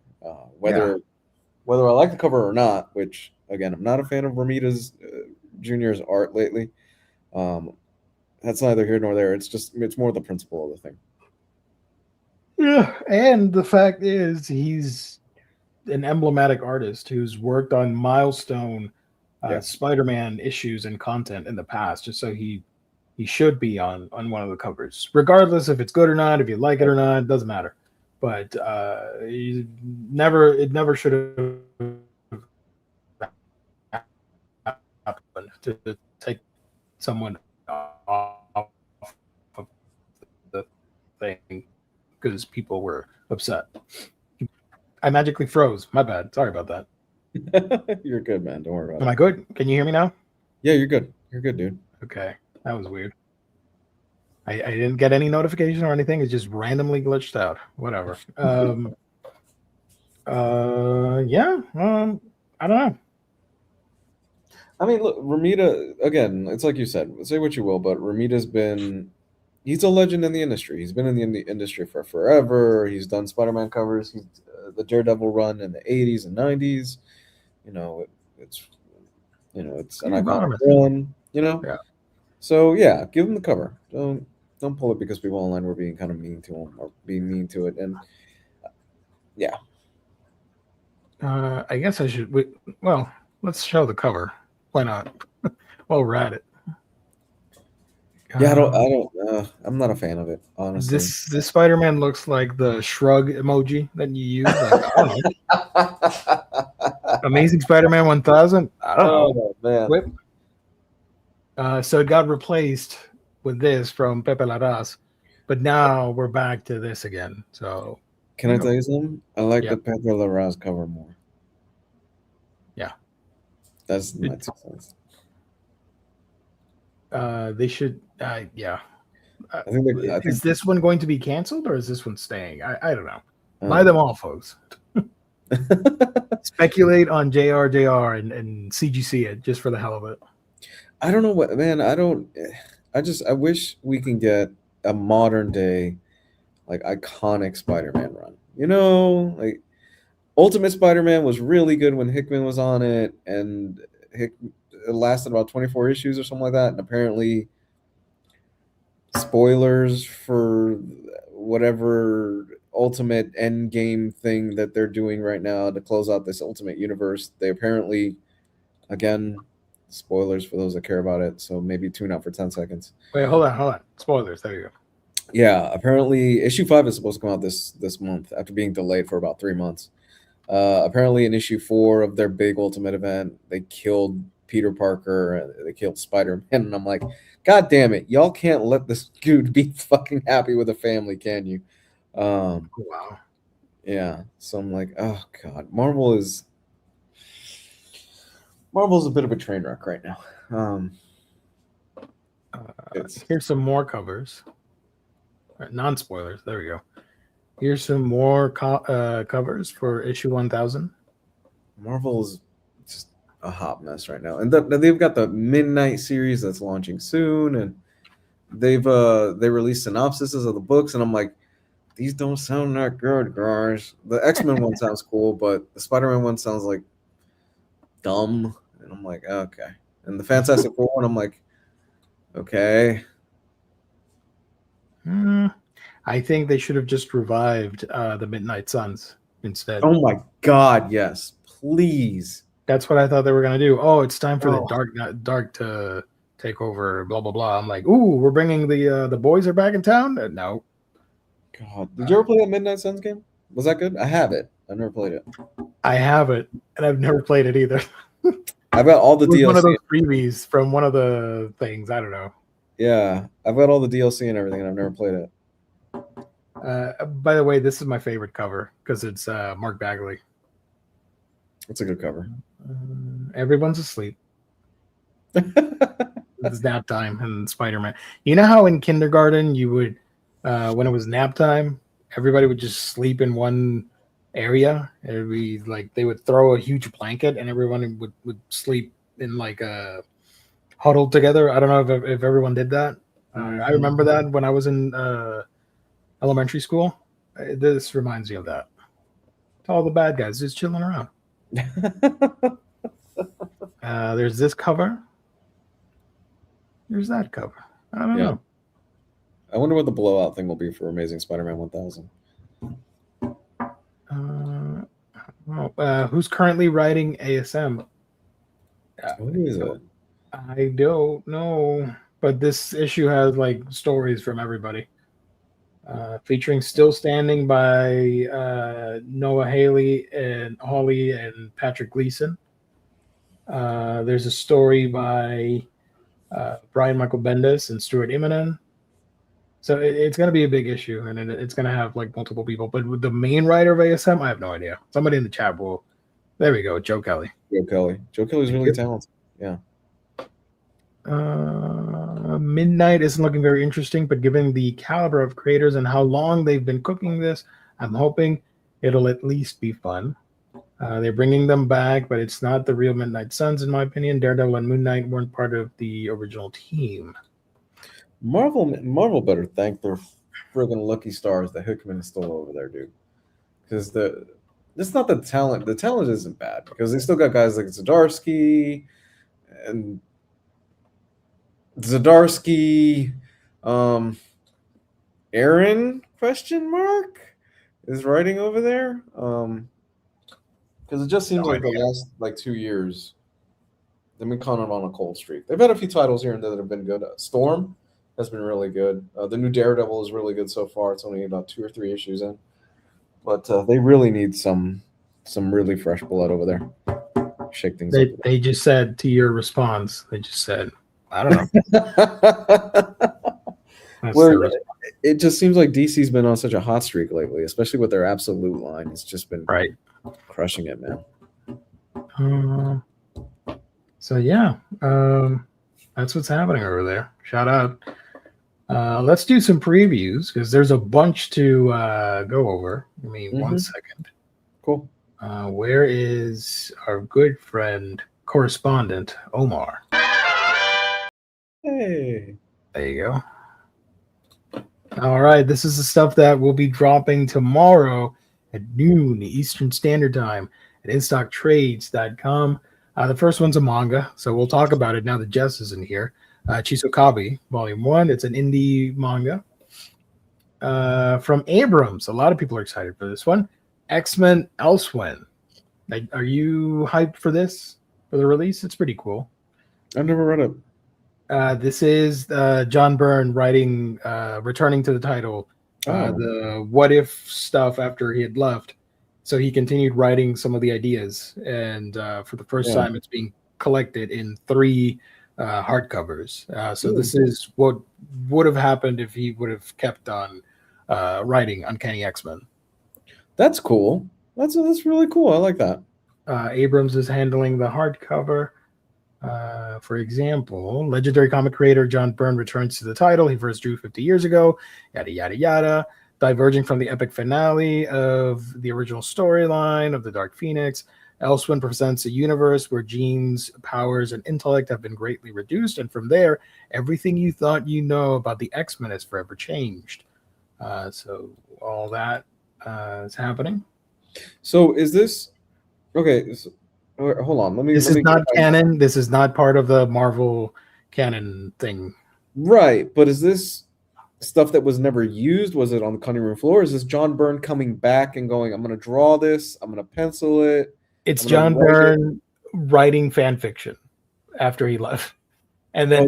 Whether I like the cover or not, which again, I'm not a fan of Romita's Junior's art lately. That's neither here nor there. It's more the principle of the thing. Yeah, and the fact is, he's an emblematic artist who's worked on milestone Spider-Man issues and content in the past, just so he should be on one of the covers, regardless if it's good or not, if you like it or not, it doesn't matter. But it never should have happened to take someone off of the thing because people were upset. I magically froze. My bad. Sorry about that. You're good, man. Don't worry about it. Am I good? Can you hear me now? Yeah, you're good. You're good, dude. Okay. That was weird. I didn't get any notification or anything. It just randomly glitched out. Whatever. I don't know. I mean, look, Romita, again, it's like you said, say what you will, but he's a legend in the industry. He's been in the industry for forever. He's done Spider-Man covers. He's the Daredevil run in the 80s and 90s. It's an iconic run, Yeah. So yeah, give him the cover. Don't pull it because people online were being kind of mean to him or being mean to it. And yeah. I guess I should. Well, let's show the cover. Why not? While we're at it. Yeah, I'm not a fan of it, honestly. This Spider-Man looks like the shrug emoji that you use. Like, I don't know. Amazing Spider-Man 1000. I don't know. Man. Whip. So it got replaced with this from Pepe Larraz, but now we're back to this again. So can I tell you something? I like the Pepe Larraz cover more. Yeah, that's my 2 cents. They should. Yeah. I think is this one going to be canceled or is this one staying? I don't know. Buy them all, folks. Speculate on JR and CGC it just for the hell of it. I don't know what, man. I wish we can get a modern day, like, iconic Spider-Man run. Like Ultimate Spider-Man was really good when Hickman was on it, and it lasted about 24 issues or something like that. And apparently, spoilers for whatever Ultimate Endgame thing that they're doing right now to close out this Ultimate Universe, they apparently, again, spoilers for those that care about it, so maybe tune out for 10 seconds. Wait, hold on. Spoilers. There you Yeah, apparently issue 5 is supposed to come out this month after being delayed for about 3 months. Apparently in issue 4 of their big Ultimate event, they killed Peter Parker and they killed Spider-Man, and I'm like, God damn it, y'all can't let this dude be fucking happy with a family, can you? Wow. Yeah, so I'm like, oh god, Marvel's a bit of a train wreck right now. It's Here's some more covers. Non-spoilers. There we go. Here's some more covers for issue 1000. Marvel is just a hot mess right now, and they've got the Midnight series that's launching soon, and they released synopsises of the books, and I'm like, these don't sound that good, guys. The X-Men one sounds cool, but the Spider-Man one sounds like dumb, and I'm like, okay. And the Fantastic Four one, I'm like, okay. I think they should have just revived the Midnight Suns instead. Oh my god, yes, please. That's what I thought they were gonna do. Oh, it's time for Oh. the dark to take over. Blah blah blah. I'm like, ooh, we're bringing the boys are back in town. No, God, did you ever play that Midnight Suns game? Was that good? I have it. I've never played it. I have it, and I've never played it either. I've got all the It was one of DLC. those freebies from one of the things. I don't know. Yeah, I've got all the DLC and everything, and I've never played it. By the way, this is my favorite cover because it's Mark Bagley. It's a good cover. Everyone's asleep. It's nap time and Spider-Man. You know how in kindergarten you would, when it was nap time, everybody would just sleep in one area. It'd be like they would throw a huge blanket and everyone would sleep in like a huddled together. I don't know if everyone did that. I remember that when I was in elementary school. This reminds me of that. All the bad guys just chilling around. There's this cover. There's that cover. I don't know. I wonder what the blowout thing will be for Amazing Spider-Man 1000. Who's currently writing ASM? Who is it? I don't know, but this issue has like stories from everybody. Featuring Still Standing by Noah Hawley and Patrick Gleason. There's a story by Brian Michael Bendis and Stuart Immonen. So it's going to be a big issue, and it's going to have like multiple people. But with the main writer of ASM, I have no idea. Somebody in the chat will. There we go, Joe Kelly. Joe Kelly's really talented. Yeah. Midnight isn't looking very interesting, but given the caliber of creators and how long they've been cooking this, I'm hoping it'll at least be fun. They're bringing them back, but it's not the real Midnight Suns, in my opinion. Daredevil and Moon Knight weren't part of the original team. Marvel better thank their friggin' lucky stars that Hickman is still over there, dude. Because it's not the talent. The talent isn't bad because they still got guys like Zdarsky and Aaron question mark is writing over there. Because it just seems like the last like 2 years they've been kind of on a cold streak. They've had a few titles here and there that have been good. Storm has been really good. The new Daredevil is really good so far. It's only about 2 or 3 issues in, but they really need some really fresh blood over there. Shake things up. They just said to your response. They just said, I don't know. Well, it just seems like DC's been on such a hot streak lately, especially with their Absolute line. It's just been crushing it, man. So yeah, that's what's happening over there. Shout out. Let's do some previews because there's a bunch to go over. Give me 1 second. Cool. Where is our good friend correspondent Omar? Hey. There you go. All right, this is the stuff that will be dropping tomorrow at noon Eastern Standard Time at InStockTrades.com. The first one's a manga, so we'll talk about it now that Jess is in here. Chisokabi, Volume 1. It's an indie manga from Abrams. A lot of people are excited for this one. X-Men Elsewhen. Are you hyped for this, for the release? It's pretty cool. I've never read it. This is John Byrne writing, returning to the title, the what if stuff after he had left. So he continued writing some of the ideas, and for the first time, it's being collected in 3 hardcovers. So this is what would have happened if he would have kept on writing Uncanny X-Men. That's cool. That's really cool. I like that. Abrams is handling the hardcover. For example, legendary comic creator John Byrne returns to the title he first drew 50 years ago, yada, yada, yada, diverging from the epic finale of the original storyline of the Dark Phoenix. Elsewind presents a universe where Jean's powers and intellect have been greatly reduced, and from there, everything you thought you know about the X-Men is forever changed. So all that is happening. So is this... Okay, so, hold on. This is not canon. This is not part of the Marvel canon thing. Right, but is this stuff that was never used? Was it on the cutting room floor? Is this John Byrne coming back and going, I'm going to draw this, I'm going to pencil it? It's John Byrne writing fan fiction after he left. And then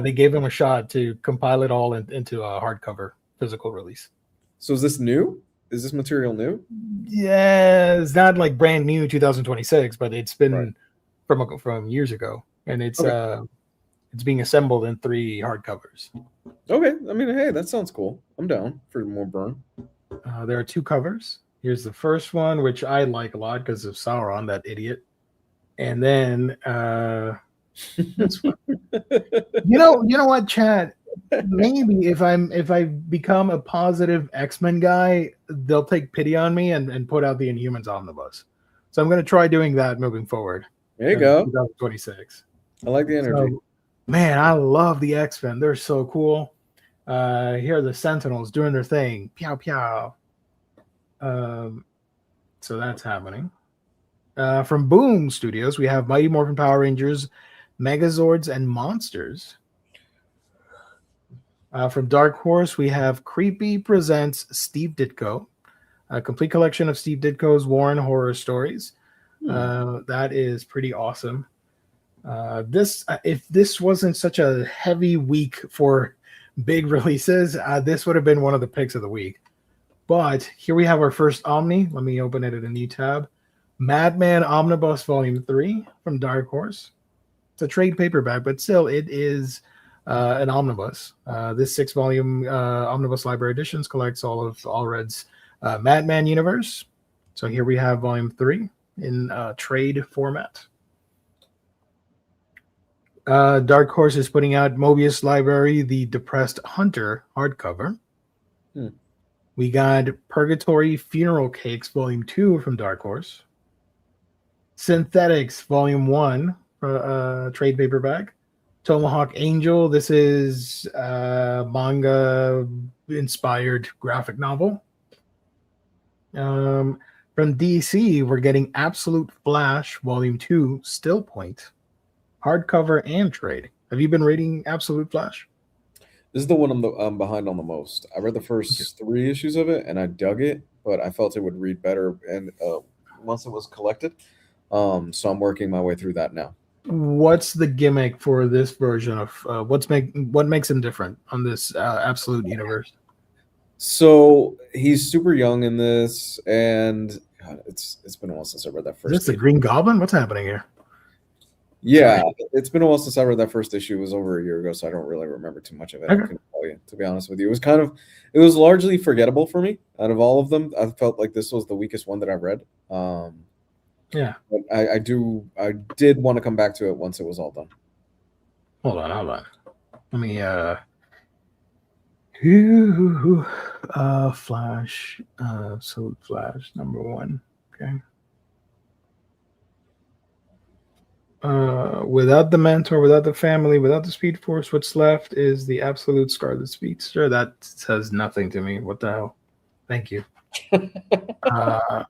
they gave him a shot to compile it all into a hardcover physical release. So is this new? Is this material new? Yeah, it's not like brand new 2026, but it's been from years ago, and it's being assembled in 3 hardcovers. Okay, I mean, hey, that sounds cool. I'm down for more Byrne. There are 2 covers. Here's the first one, which I like a lot because of Sauron, that idiot. And then this one. You know what, Chad? Maybe if I become a positive X-Men guy, they'll take pity on me and put out the Inhumans Omnibus. So I'm going to try doing that moving forward. There you go. 2026. I like the energy. So, man, I love the X-Men. They're so cool. Here are the Sentinels doing their thing. Pew, pew. So that's happening. From Boom Studios, we have Mighty Morphin Power Rangers, Megazords, and Monsters. From Dark Horse, we have Creepy presents Steve Ditko, a complete collection of Steve Ditko's Warren horror stories. That is pretty awesome. If this wasn't such a heavy week for big releases, this would have been one of the picks of the week. But here we have our first Omni. Let me open it in a new tab. Madman Omnibus Volume 3 from Dark Horse. It's a trade paperback, but still, it is an omnibus. This 6-volume Omnibus Library Editions collects all of Allred's Madman universe. So here we have Volume 3 in trade format. Dark Horse is putting out Mobius Library, The Depressed Hunter hardcover. We got Purgatory Funeral Cakes Volume 2 from Dark Horse. Synthetics Volume 1 trade paperback. Tomahawk Angel. This is manga inspired graphic novel. From DC, we're getting Absolute Flash Volume 2 Still Point hardcover and trade. Have you been reading Absolute Flash? This is the one I'm behind on the most. I read the first 3 issues of it and I dug it, but I felt it would read better and once it was collected. So I'm working my way through that now. What's the gimmick for this version of what makes him different on this Absolute universe? So he's super young in this, and God, it's been a while since I read that first. Is this the Green Goblin? What's happening here? Yeah, it's been a while since I read that first issue. It was over a year ago, so I don't really remember too much of it. Okay. I couldn't tell you, to be honest with you. It was largely forgettable for me. Out of all of them, I felt like this was the weakest one that I've read. Yeah, but I did want to come back to it once it was all done. Hold on. Let me Flash, Absolute Flash number 1. Okay. Without the mentor, without the family, without the Speed Force, what's left is the Absolute Scarlet Speedster. That says nothing to me. What the hell? Thank you. I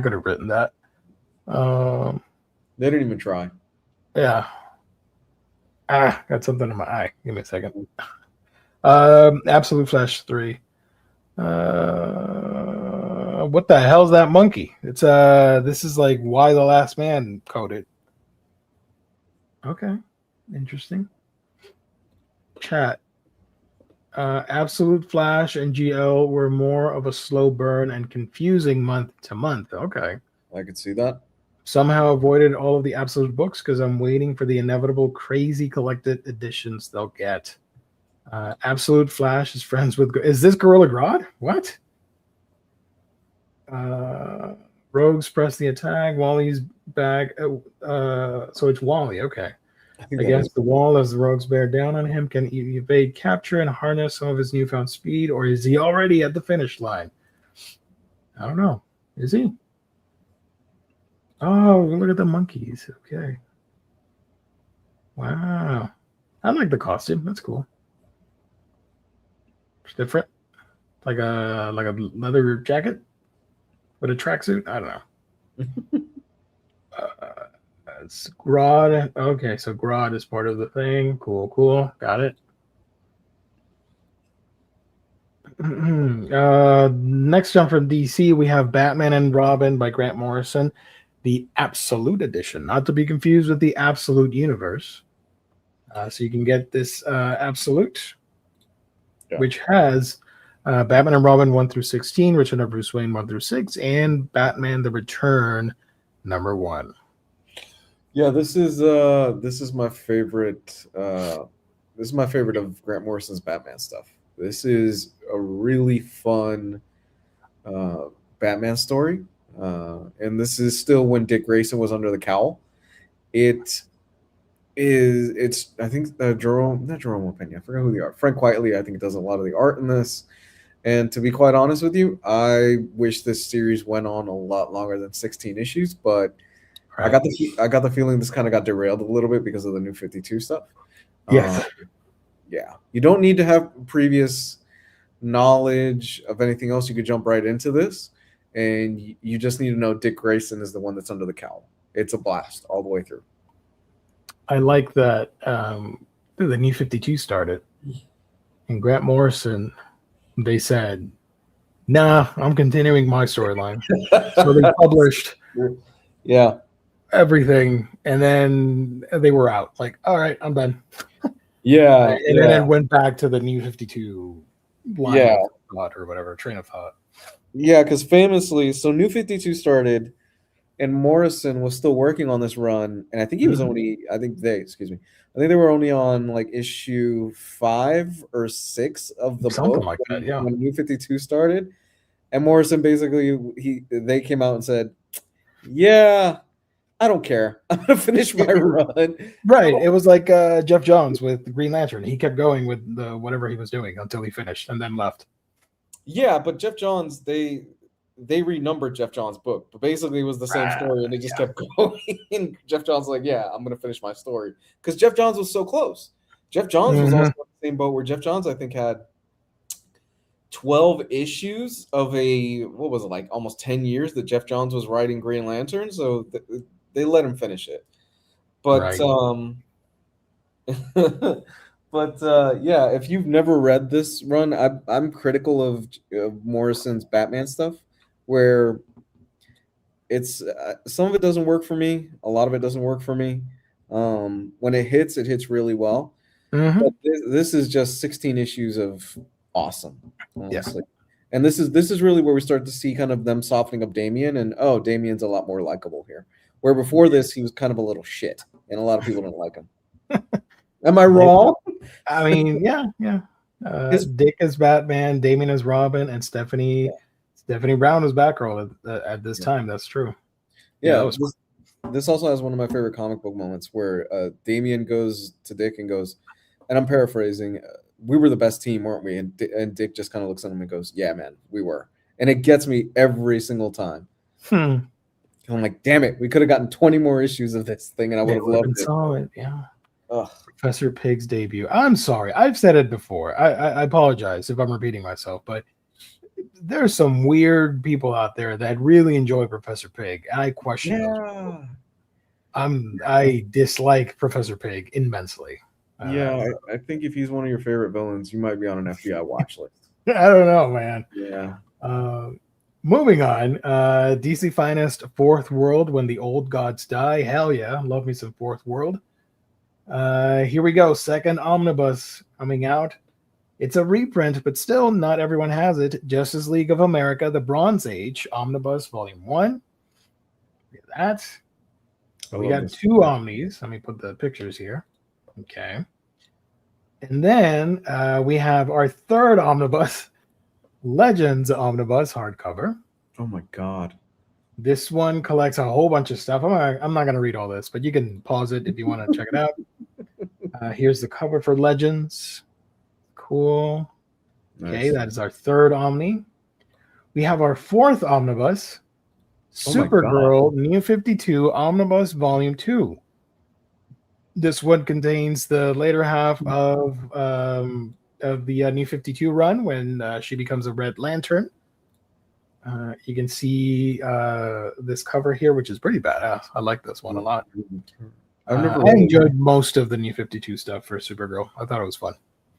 could have written that. They didn't even try. Yeah. Got something in my eye. Give me a second. Absolute Flash 3. What the hell's that monkey? It's this is like Why the Last Man coded. Okay, interesting. chat. Absolute Flash and GL were more of a slow burn and confusing month to month. Okay. I could see that. Somehow avoided all of the Absolute books because I'm waiting for the inevitable crazy collected editions they'll get. Absolute Flash is friends with. Is this Gorilla Grodd? What? Rogues press the attack. Wally's back. So it's Wally. Okay. Against the wall as the rogues bear down on him. Can he evade capture and harness some of his newfound speed, or is he already at the finish line? I don't know. Is he? Oh, look at the monkeys. Okay. Wow. I like the costume. That's cool. It's different. Like a leather jacket with a tracksuit. I don't know. It's Grodd. Okay, so Grodd is part of the thing. Cool. Got it. Next jump from DC, we have Batman and Robin by Grant Morrison, the Absolute Edition, not to be confused with the Absolute Universe. So you can get this Absolute, which has Batman and Robin 1 through 16, Return of Bruce Wayne 1 through 6, and Batman: The Return #1. Yeah, this is my favorite. This is my favorite of Grant Morrison's Batman stuff. This is a really fun Batman story, and this is still when Dick Grayson was under the cowl. It's I think not Jerome Opeña. I forgot who the art. Frank Quitely, I think, does a lot of the art in this. And to be quite honest with you, I wish this series went on a lot longer than 16 issues, but. Right. I got the feeling this kind of got derailed a little bit because of the New 52 stuff. Yes. Yeah. You don't need to have previous knowledge of anything else. You could jump right into this, and you just need to know Dick Grayson is the one that's under the cowl. It's a blast all the way through. I like that the New 52 started, and Grant Morrison, they said, nah, I'm continuing my storyline. So they published everything, and then they were out. Like, all right, I'm done. And then it went back to the New 52 line of thought or whatever, train of thought. Yeah, because famously, so New 52 started, and Morrison was still working on this run, and I think he was only, I think they were only on like issue 5 or 6 of the Something book like that, yeah. When New 52 started, and Morrison basically they came out and said, yeah, I don't care. I'm gonna finish my run. Right. It was like Jeff Johns with Green Lantern. He kept going with whatever he was doing until he finished and then left. Yeah, but Jeff Johns, they renumbered Jeff Johns' book, but basically it was the same story, and they just kept going. And Jeff Johns was like, yeah, I'm gonna finish my story because Jeff Johns was so close. Jeff Johns was also in the same boat where Jeff Johns, I think, had 12 issues of almost 10 years that Jeff Johns was writing Green Lantern, so they let him finish it. But if you've never read this run, I'm critical of Morrison's Batman stuff, where it's some of it doesn't work for me, a lot of it doesn't work for me. When it hits really well. But this is just 16 issues of awesome, honestly. Yeah. And this is really where we start to see kind of them softening up Damian, and Damian's a lot more likable here. Where before this, he was kind of a little shit, and a lot of people don't like him. Am I wrong? I mean, yeah. Dick is Batman, Damian is Robin, and Stephanie Brown is Batgirl at this time. That's true. Yeah. This also has one of my favorite comic book moments where Damian goes to Dick and goes, and I'm paraphrasing, we were the best team, weren't we? And Dick just kind of looks at him and goes, yeah, man, we were. And it gets me every single time. I'm like, damn it, we could have gotten 20 more issues of this thing, and I would have loved it. Solid, yeah. Professor Pig's debut. I'm sorry, I've said it before. I apologize if I'm repeating myself, but there's some weird people out there that really enjoy Professor Pig, and I question those people. I dislike Professor Pig immensely. I think if he's one of your favorite villains, you might be on an FBI watch list. I don't know, man. Yeah. Moving on, DC Finest, Fourth World, When the Old Gods Die. Hell yeah, love me some Fourth World. Here we go. Second omnibus coming out. It's a reprint, but still not everyone has it. Justice League of America, The Bronze Age Omnibus Volume 1. Look at that. We got two Omnis. Let me put the pictures here. Okay. And then we have our third omnibus, Legends Omnibus hardcover. Oh my God. This one collects a whole bunch of stuff. I'm not going to read all this, but you can pause it if you want to check it out. Here's the cover for Legends. Cool. Nice. Okay, that is our third Omni. We have our fourth omnibus, Supergirl New 52 Omnibus Volume 2. This one contains the later half of the New 52 run when she becomes a Red Lantern. You can see this cover here, which is pretty badass. I like this one a lot. I enjoyed most of the New 52 stuff for Supergirl. I thought it was fun.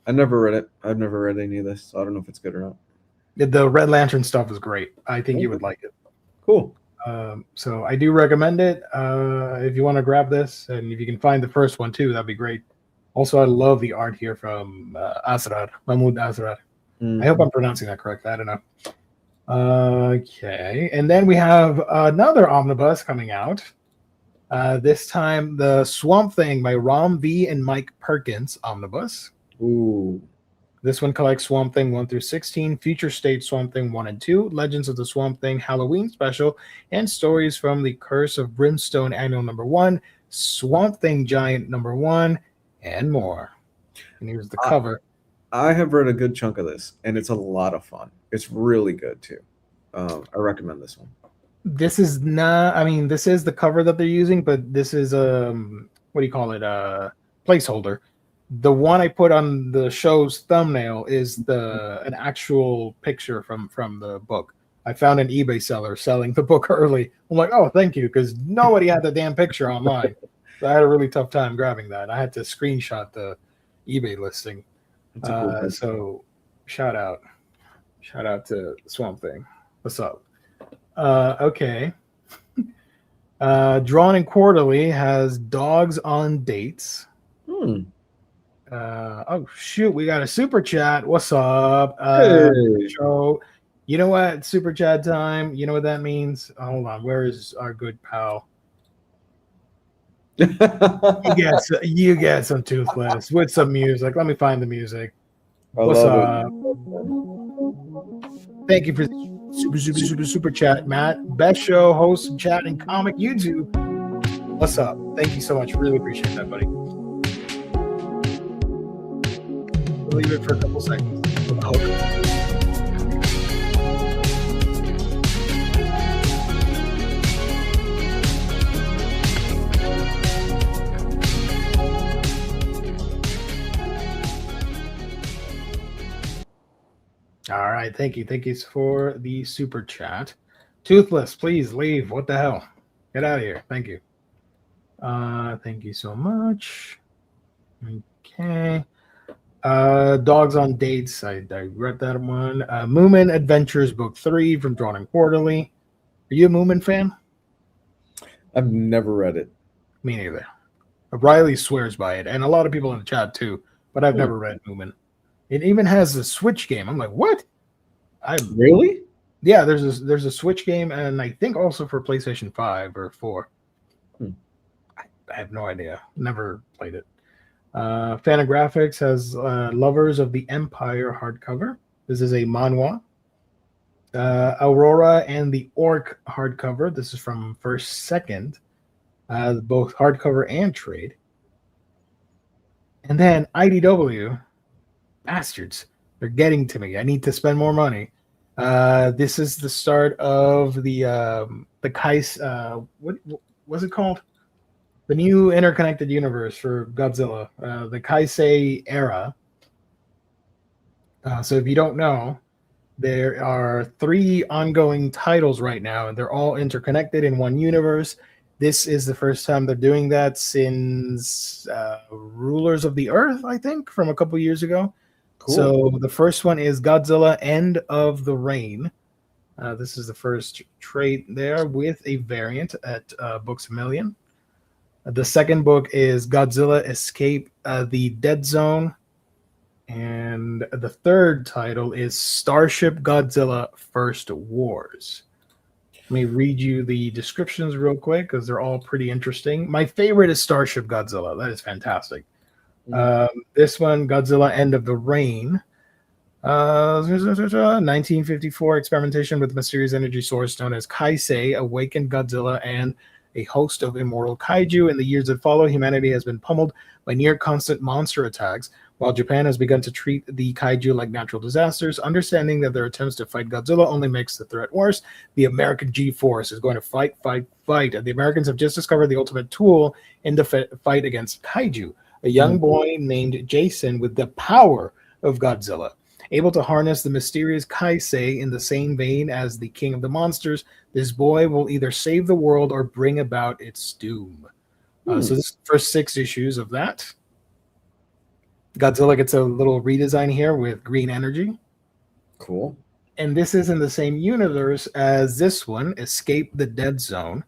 I never read it. I've never read any of this, so I don't know if it's good or not. The Red Lantern stuff is great. I think you would like it. Cool. So I do recommend it. If you want to grab this, and if you can find the first one too, that'd be great. Also, I love the art here from Mahmoud Asrar. I hope I'm pronouncing that correct. I don't know. Okay, and then we have another omnibus coming out. This time, the Swamp Thing by Ram V and Mike Perkins omnibus. Ooh. This one collects Swamp Thing 1 through 16, Future State Swamp Thing 1 and 2, Legends of the Swamp Thing Halloween Special, and stories from the Curse of Brimstone Annual Number 1, Swamp Thing Giant Number 1, and more. And here's the cover. I have read a good chunk of this, and it's a lot of fun. It's really good too. I recommend this one. This is not, I mean, this is the cover that they're using, but this is what do you call it? Placeholder. The one I put on the show's thumbnail is an actual picture from the book. I found an eBay seller selling the book early. I'm like, oh, thank you, because nobody had the damn picture online. So I had a really tough time grabbing that. I had to screenshot the eBay listing. Cool so shout out to Swamp Thing. What's up? Okay. Drawn and Quarterly has Dogs on Dates. Oh shoot, we got a super chat. What's up? Hey. Show. You know what? Super chat time. You know what that means? Hold on. Where is our good pal? You get some Toothless with some music. Let me find the music. What's up? Thank you for the super chat, Matt. Best show, host, chat, and comic YouTube. What's up? Thank you so much. Really appreciate that, buddy. We'll leave it for a couple seconds. All right, thank you. Thank you for the super chat. Toothless, please leave. What the hell? Get out of here. Thank you. Thank you so much. Okay. Dogs on Dates. I read that one. Moomin Adventures Book 3 from Drawn and Quarterly. Are you a Moomin fan? I've never read it. Me neither. Riley swears by it, and a lot of people in the chat too, but I've never read Moomin. It even has a Switch game. I'm like, what? Really? Yeah, there's a Switch game, and I think also for PlayStation 5 or 4. I have no idea. Never played it. Fantagraphics has Lovers of the Empire hardcover. This is a manhwa. Aurora and the Orc hardcover. This is from First Second, both hardcover and trade. And then IDW, bastards, they're getting to me. I need to spend more money. This is the start of the Kais. What was it called? The new interconnected universe for Godzilla, the Kaisei era. So if you don't know, there are 3 ongoing titles right now, and they're all interconnected in one universe. This is the first time they're doing that since Rulers of the Earth, I think, from a couple years ago. Cool. So the first one is Godzilla End of the Reign. This is the first trade there with a variant at Books A Million. The second book is Godzilla Escape the Dead Zone. And the third title is Starship Godzilla First Wars. Let me read you the descriptions real quick because they're all pretty interesting. My favorite is Starship Godzilla. That is fantastic. This one, Godzilla End of the Reign. 1954 experimentation with mysterious energy source known as Kaisei awakened Godzilla and a host of immortal kaiju. In the years that follow, humanity has been pummeled by near constant monster attacks, while Japan has begun to treat the kaiju like natural disasters. Understanding that their attempts to fight Godzilla only makes the threat worse, the American G-Force is going to fight. And the Americans have just discovered the ultimate tool in the fight against kaiju. A young boy named Jason with the power of Godzilla, able to harness the mysterious Kaisei in the same vein as the king of the monsters. This boy will either save the world or bring about its doom. So this is the first 6 issues of that. Godzilla gets a little redesign here with green energy. Cool. And this is in the same universe as this one, Escape the Dead Zone.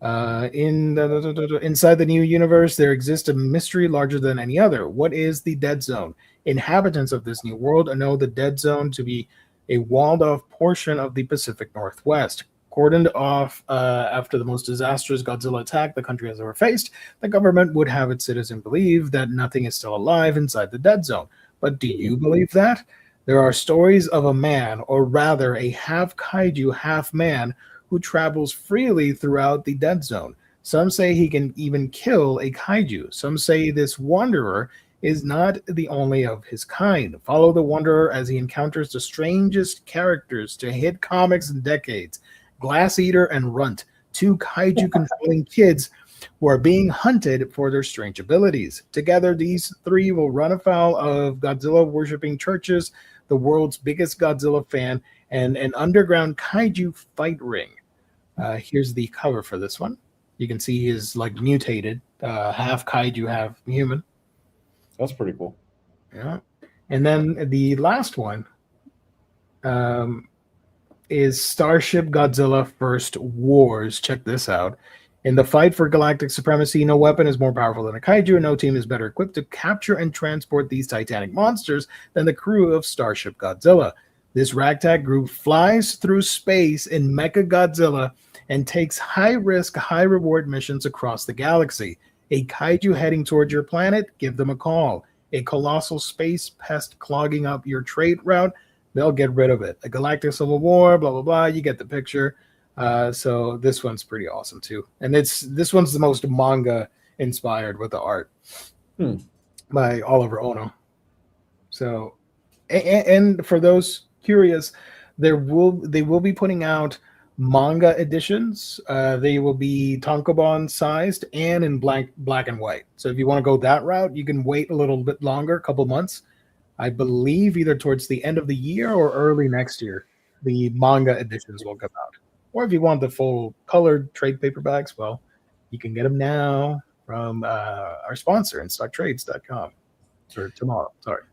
Inside the new universe, there exists a mystery larger than any other. What is the Dead Zone? Inhabitants of this new world know the Dead Zone to be a walled-off portion of the Pacific Northwest. Cordoned off after the most disastrous Godzilla attack the country has ever faced, the government would have its citizens believe that nothing is still alive inside the Dead Zone. But do you believe that? There are stories of a man, or rather a half kaiju, half man, who travels freely throughout the Dead Zone. Some say he can even kill a kaiju. Some say this wanderer is not the only of his kind. Follow the wanderer as he encounters the strangest characters to hit comics in decades. Glass Eater and Runt, 2 kaiju-controlling kids who are being hunted for their strange abilities. Together, these 3 will run afoul of Godzilla-worshipping churches, the world's biggest Godzilla fan, and an underground kaiju fight ring. Here's the cover for this one. You can see he's like mutated, half kaiju, half human. That's pretty cool. Yeah. And then the last one is Starship Godzilla First Wars. Check this out. In the fight for galactic supremacy, no weapon is more powerful than a kaiju, and no team is better equipped to capture and transport these titanic monsters than the crew of Starship Godzilla. This ragtag group flies through space in Mecha Godzilla and takes high-risk, high-reward missions across the galaxy. A kaiju heading towards your planet? Give them a call. A colossal space pest clogging up your trade route? They'll get rid of it. A galactic civil war, blah, blah, blah. You get the picture. So this one's pretty awesome, too. And this one's the most manga-inspired with the art by Oliver Ono. So, and for those curious, they will be putting out manga editions. They will be tankobon sized and in black and white. So if you want to go that route, you can wait a little bit longer, a couple months. I believe either towards the end of the year or early next year, the manga editions will come out. Or if you want the full colored trade paperbacks, well, you can get them now from our sponsor, InStockTrades.com. For tomorrow, sorry.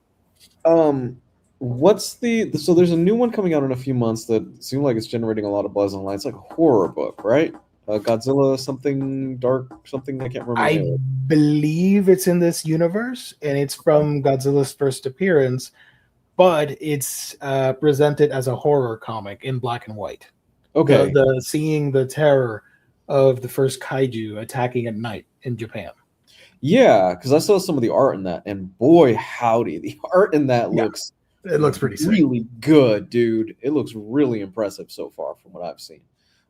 So there's a new one coming out in a few months that seems like it's generating a lot of buzz online. It's like a horror book, right? Godzilla something dark, something I can't remember. I believe it's in this universe, and it's from Godzilla's first appearance, but it's presented as a horror comic in black and white. Okay. The seeing the terror of the first kaiju attacking at night in Japan. Yeah, because I saw some of the art in that, and boy, howdy, the art in that looks pretty sick. Really good, dude. It looks really impressive so far from what I've seen.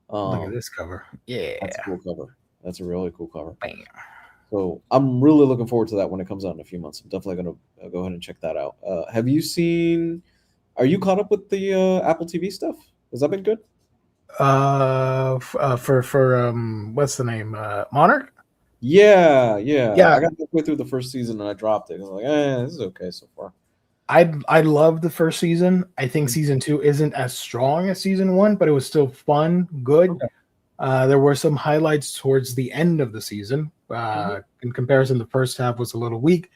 Look at this cover. Yeah. That's a cool cover. That's a really cool cover. Bam. So I'm really looking forward to that when it comes out in a few months. I'm definitely going to go ahead and check that out. Are you caught up with the Apple TV stuff? Has that been good? For what's the name? Monarch? Yeah. I got halfway through the first season and I dropped it. I was like, this is okay so far. I loved the first season. I think season 2 isn't as strong as season 1, but it was still fun, good. Okay. There were some highlights towards the end of the season. In comparison, the first half was a little weak.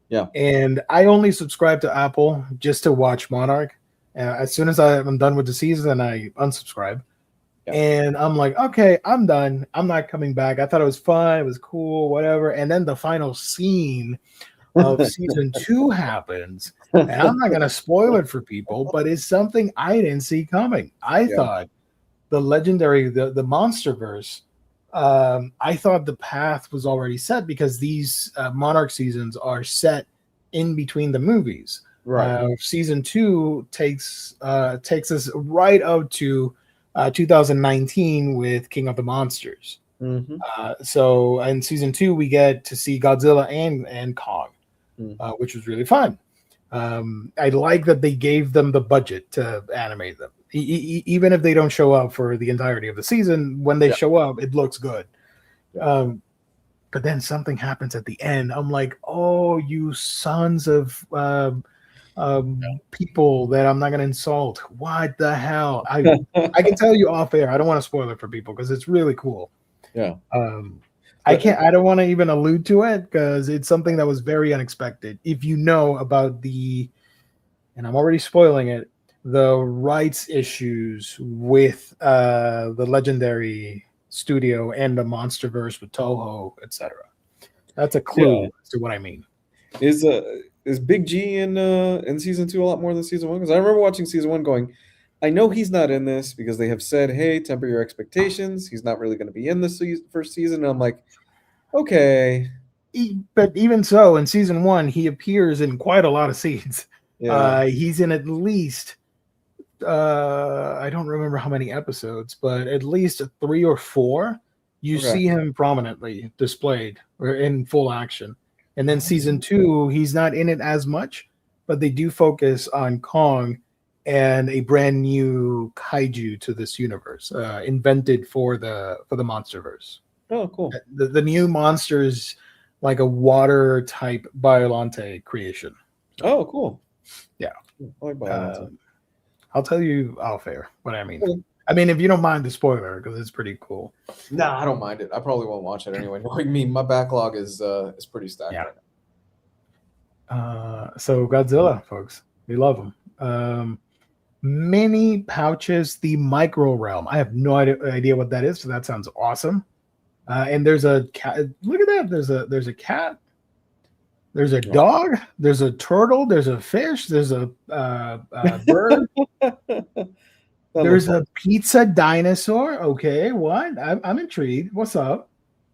Yeah. And I only subscribe to Apple just to watch Monarch. As soon as I'm done with the season, I unsubscribe. And I'm like, okay, I'm done. I'm not coming back. I thought it was fun. It was cool, whatever. And then the final scene of season 2 happens. And I'm not going to spoil it for people, but it's something I didn't see coming. I thought the legendary, the Monsterverse, I thought the path was already set because these Monarch seasons are set in between the movies. Right. Season 2 takes us right up to 2019 with King of the Monsters. Mm-hmm. So in season 2, we get to see Godzilla and Kong, which was really fun. I like that they gave them the budget to animate them. Even if they don't show up for the entirety of the season, when they show up, it looks good. But then something happens at the end. I'm like, oh, you sons of people that I'm not going to insult. What the hell? I can tell you off air. I don't want to spoil it for people because it's really cool. Yeah. I don't want to even allude to it because it's something that was very unexpected. If you know about and I'm already spoiling it, the rights issues with the legendary studio and the Monsterverse with Toho, etc. That's a clue as to what I mean. Is Big G in season 2 a lot more than season 1? Because I remember watching season 1 going, I know he's not in this because they have said, hey, temper your expectations. He's not really going to be in this first season. And I'm like, okay. But even so, in season 1, he appears in quite a lot of scenes. Yeah. He's in at least, I don't remember how many episodes, but at least 3 or 4. You see him prominently displayed or in full action. And then season 2, he's not in it as much, but they do focus on Kong and a brand new kaiju to this universe, invented for the Monsterverse. Oh, cool. The new monster is like a water type Biolante creation. Oh, cool. Yeah. I like Biolante. I'll tell you off air what I mean. Cool. I mean, if you don't mind the spoiler, because it's pretty cool. No, I don't mind it. I probably won't watch it anyway. Knowing me, my backlog is pretty stacked right now. So Godzilla, folks, we love them. Mini pouches, the micro realm. I have no idea what that is, so that sounds awesome. And there's a cat. Look at that. There's a cat. There's a dog. There's a turtle. There's a fish. There's a bird. There's a pizza dinosaur. Okay, what? I'm intrigued. What's up?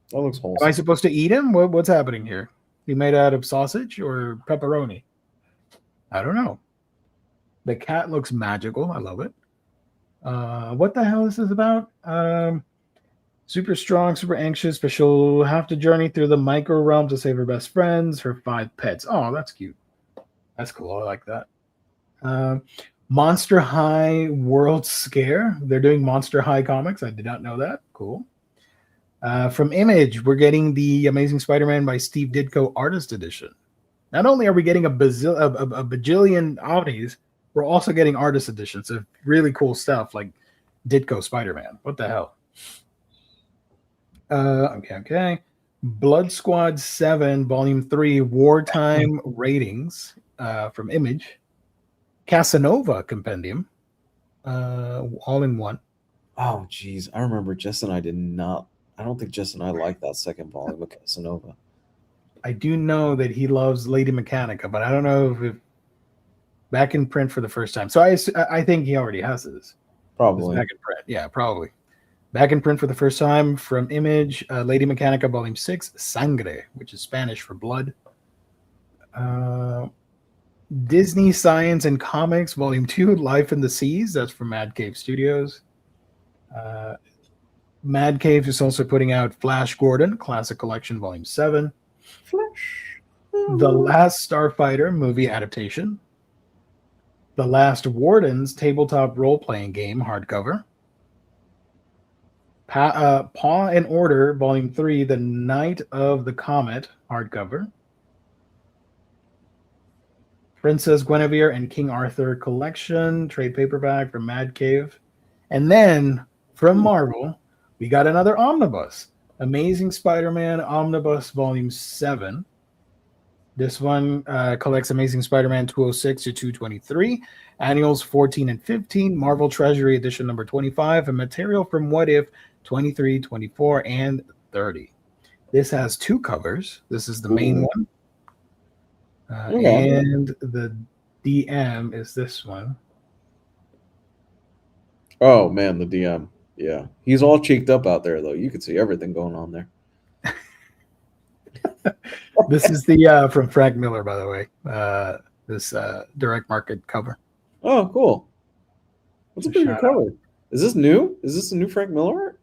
That looks wholesome. Am I supposed to eat him? What's happening here? He made out of sausage or pepperoni? I don't know. The cat looks magical. I love it. What the hell is this about? Super strong, super anxious, but she'll have to journey through the micro realm to save her best friends, her 5 pets. Oh, that's cute. That's cool. I like that. Monster High World Scare. They're doing Monster High comics. I did not know that. Cool. From Image, we're getting the Amazing Spider-Man by Steve Ditko Artist Edition. Not only are we getting a bajillion Omnis, we're also getting Artist Editions of really cool stuff like Ditko Spider-Man. What the hell? Okay. Blood Squad 7, Volume 3, Wartime Ratings from Image. Casanova Compendium, all in one. Oh, geez. I remember Jess and I did not. I don't think Jess and I liked that second volume of Casanova. I do know that he loves Lady Mechanica, but I don't know if it back in print for the first time. So I think he already has this. Probably. Back in print. Yeah, probably. Back in print for the first time from Image, Lady Mechanica Volume 6, Sangre, which is Spanish for blood. Disney Science and Comics Volume 2, Life in the Seas. That's from Mad Cave Studios. Mad Cave is also putting out Flash Gordon, Classic Collection Volume 7. Flash. The Last Starfighter movie adaptation. The Last Wardens tabletop role-playing game hardcover. Paw and Order Volume 3, The Night of the Comet hardcover. Princess Guinevere and King Arthur collection, trade paperback from Mad Cave. And then from Marvel, we got another omnibus. Amazing Spider-Man Omnibus Volume 7. This one collects Amazing Spider-Man 206 to 223, annuals 14 and 15, Marvel Treasury Edition number 25, and material from What If 23, 24, and 30. This has 2 covers. This is the main Ooh. one. Okay. And the DM is this one. Oh man, the DM. Yeah, he's all cheeked up out there though. You can see everything going on there. This is the from Frank Miller, by the way. This direct market cover. Oh, cool. That's a pretty good Shout out. cover. Is this new? Is this a new Frank Miller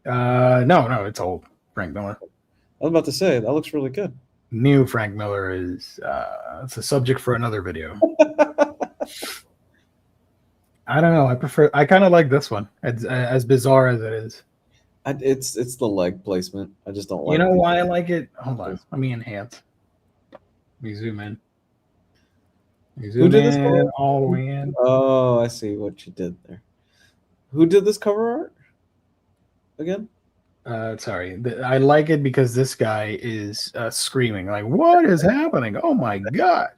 art? No, it's old Frank Miller. I was about to say that looks really good. New Frank Miller is it's a subject for another video. I don't know. I kind of like this one, as bizarre as it is. It's the leg placement. I just don't like. You know why I like it? Hold on. Let me enhance. Let me zoom in. Who did this cover? All the way in. Oh, I see what you did there. Who did this cover art again? Sorry. I like it because this guy is screaming like, "What is happening? Oh my god!"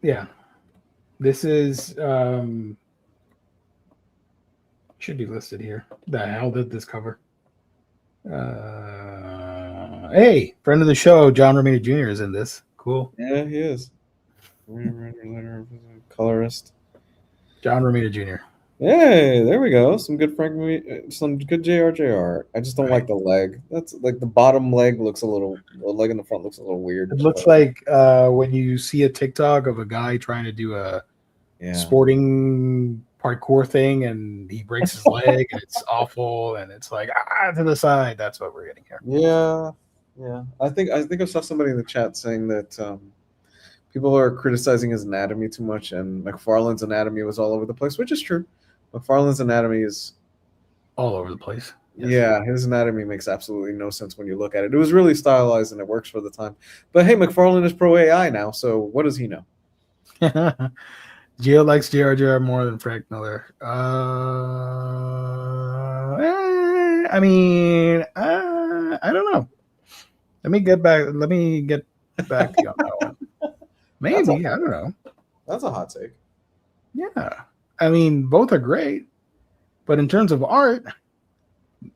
Yeah. This is should be listed here. The hell did this cover? Hey, friend of the show, John Romita Jr. is in this. Cool. Yeah, he is. Colorist. John Romita Jr. Hey, there we go. Some good some good JRJ art. I just don't like the leg. That's like the bottom leg looks the leg in the front looks a little weird. It looks like when you see a TikTok of a guy trying to do a sporting parkour thing and he breaks his leg and it's awful and it's like to the side. That's what we're getting here. Yeah. I think I saw somebody in the chat saying that people are criticizing his anatomy too much, and McFarlane's anatomy was all over the place, which is true. McFarlane's anatomy is all over the place. Yes. Yeah, his anatomy makes absolutely no sense when you look at it. It was really stylized and it works for the time. But hey, McFarlane is pro AI now, so what does he know? Gio likes JRJR more than Frank Miller. I mean, I don't know. Let me get back to you on that one. Maybe, I don't know. That's a hot take. Yeah. I mean, both are great. But in terms of art,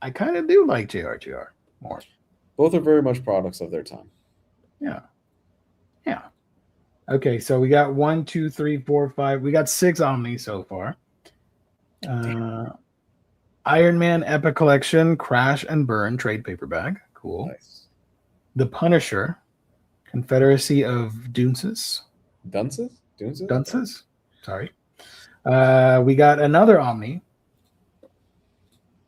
I kind of do like JRJR more. Both are very much products of their time. Yeah. Okay, so we got 1, 2, 3, 4, 5. We got 6 Omnis so far. Iron Man Epic Collection, Crash and Burn trade paperback. Cool. Nice. The Punisher, Confederacy of Dunces. Dunces? Sorry. We got another Omni.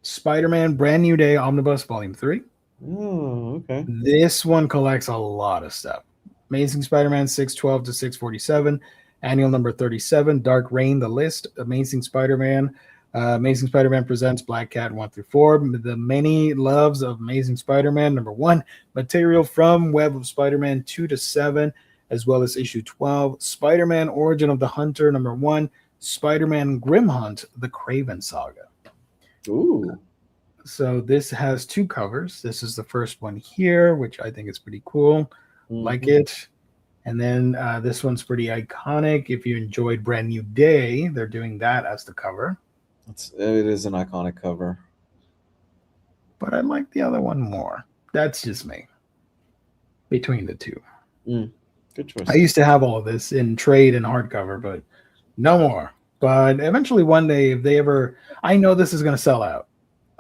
Spider-Man Brand New Day Omnibus Volume 3. Oh, okay. This one collects a lot of stuff. Amazing Spider-Man 612 to 647, annual number 37, Dark Reign, The List, Amazing Spider-Man Presents Black Cat 1 through 4, The Many Loves of Amazing Spider-Man, number 1, material from Web of Spider-Man 2 to 7, as well as issue 12, Spider-Man Origin of the Hunter, number 1, Spider-Man Grim Hunt, The Craven Saga. Ooh. So this has 2 covers. This is the first one here, which I think is pretty cool. Like it. And then this one's pretty iconic. If you enjoyed Brand New Day, they're doing that as the cover. It is an iconic cover. But I like the other one more. That's just me. Between the two. Good choice. I used to have all of this in trade and hardcover, but no more. But eventually one day, if they ever, I know this is going to sell out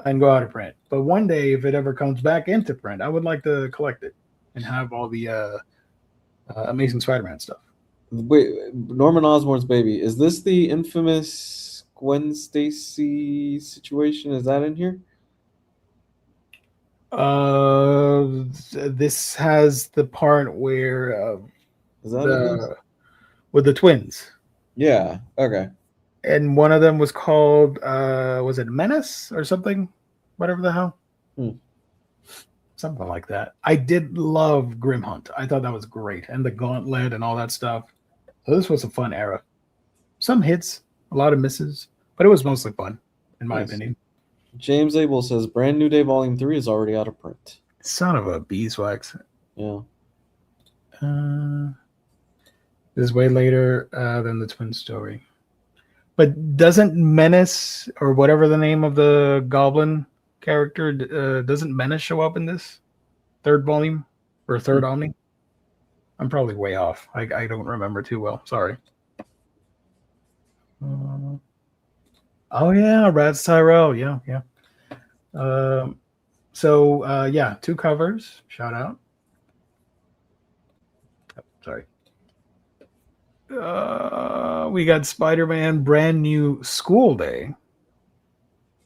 and go out of print. But one day, if it ever comes back into print, I would like to collect it and have all the Amazing Spider-Man stuff. Wait, Norman Osborn's baby. Is this the infamous Gwen Stacy situation? Is that in here? This has the part where is that with the twins. Yeah. Okay. And one of them was called was it Menace or something? Whatever the hell. Something like that. I did love Grim Hunt. I thought that was great. And the gauntlet and all that stuff. So this was a fun era. Some hits, a lot of misses, but it was mostly fun, in my opinion. James Abel says Brand New Day Volume 3 is already out of print. Son of a beeswax. Yeah. This is way later than the twin story. But doesn't Menace, or whatever the name of the goblin character, doesn't Menace show up in this third volume or third Omni? I'm probably way off. I don't remember too well. Sorry. Oh yeah, Rats Tyrell. Yeah. Yeah, 2 covers. Shout out. Oh, sorry. We got Spider-Man Brand New School Day.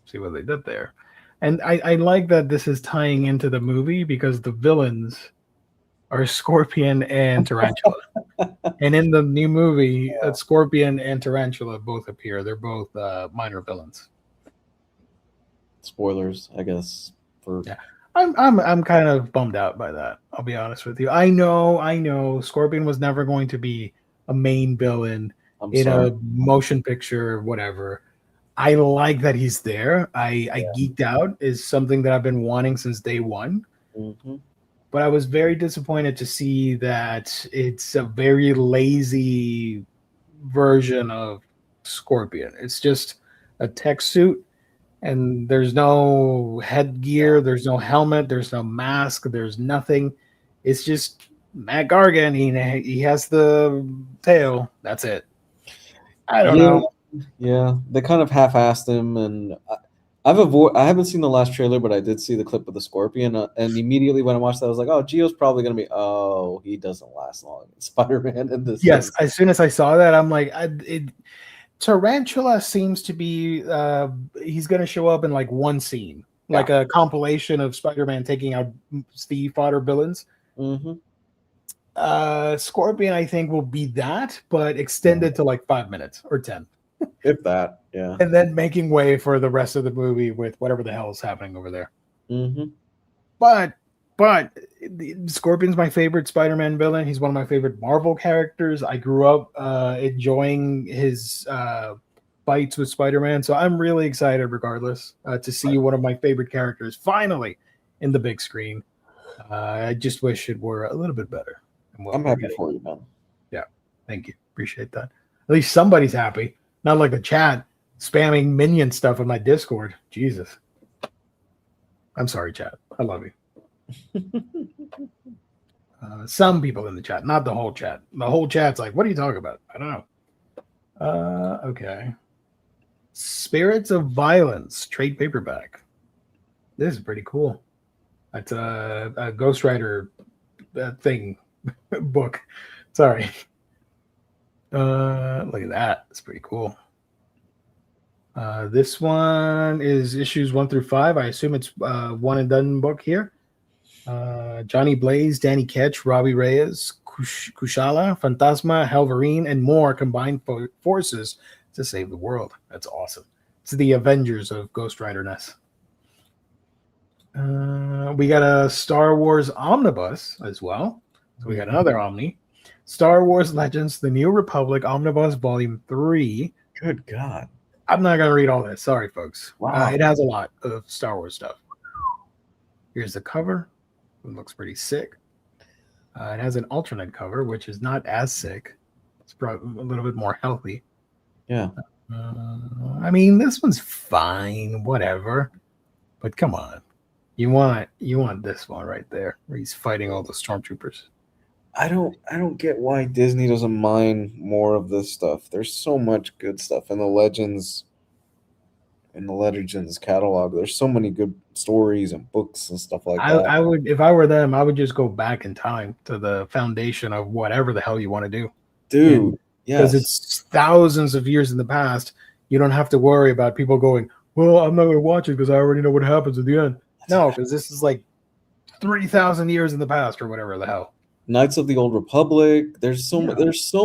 See what they did there. And I like that this is tying into the movie because the villains are Scorpion and Tarantula. And in the new movie, Scorpion and Tarantula both appear. They're both minor villains. Spoilers, I guess. I'm kind of bummed out by that. I'll be honest with you. I know. Scorpion was never going to be a main villain a motion picture or whatever. I like that he's there. I geeked out is something that I've been wanting since day one. Mm-hmm. But I was very disappointed to see that it's a very lazy version of Scorpion. It's just a tech suit, and there's no headgear, there's no helmet, there's no mask, there's nothing. It's just Matt Gargan. He has the tail. That's it. I don't know. Yeah, they kind of half-assed him, and I haven't seen the last trailer, but I did see the clip of the Scorpion, and immediately when I watched that, I was like, "Oh, Geo's probably gonna be. Oh, he doesn't last long in Spider-Man in this." Yes, as soon as I saw that, I'm like, Tarantula seems to be. He's gonna show up in like one scene, like a compilation of Spider-Man taking out Steve fodder villains. Mm-hmm. Scorpion, I think, will be that, but extended to like 5 minutes or 10. If that, yeah. And then making way for the rest of the movie with whatever the hell is happening over there. Mm-hmm. But Scorpion's my favorite Spider-Man villain. He's one of my favorite Marvel characters. I grew up enjoying his fights with Spider-Man, so I'm really excited regardless to see one of my favorite characters finally in the big screen. I just wish it were a little bit better. I'm happy for you, man. Yeah, thank you. Appreciate that. At least somebody's happy. Not like the chat spamming minion stuff on my Discord. Jesus. I'm sorry, chat. I love you. Some people in the chat, not the whole chat. The whole chat's like, what are you talking about? I don't know. Okay. Spirits of Violence, trade paperback. This is pretty cool. It's a Ghost Rider thing book. Sorry. Look at that. It's pretty cool. This one is issues 1 through 5. I assume it's one and done book here. Johnny Blaze, Danny Ketch, Robbie Reyes, Kushala, Fantasma, Halvarine, and more combined forces to save the world. That's awesome. It's the Avengers of Ghost Rider-ness. We got a Star Wars omnibus as well. So we got another Omni. Star Wars Legends, The New Republic Omnibus Volume 3. Good God. I'm not going to read all this. Sorry, folks. Wow. It has a lot of Star Wars stuff. Here's the cover. It looks pretty sick. It has an alternate cover, which is not as sick. It's probably a little bit more healthy. Yeah. I mean, this one's fine, whatever. But come on. You want this one right there, where he's fighting all the stormtroopers. I don't get why Disney doesn't mind more of this stuff. There's so much good stuff in the Legends catalog. There's so many good stories and books and stuff like that. I would, if I were them, I would just go back in time to the foundation of whatever the hell you want to do. Dude, because it's thousands of years in the past. You don't have to worry about people going, well, I'm not going to watch it because I already know what happens at the end. No, because this is like 3,000 years in the past or whatever the hell. Knights of the Old Republic. There's so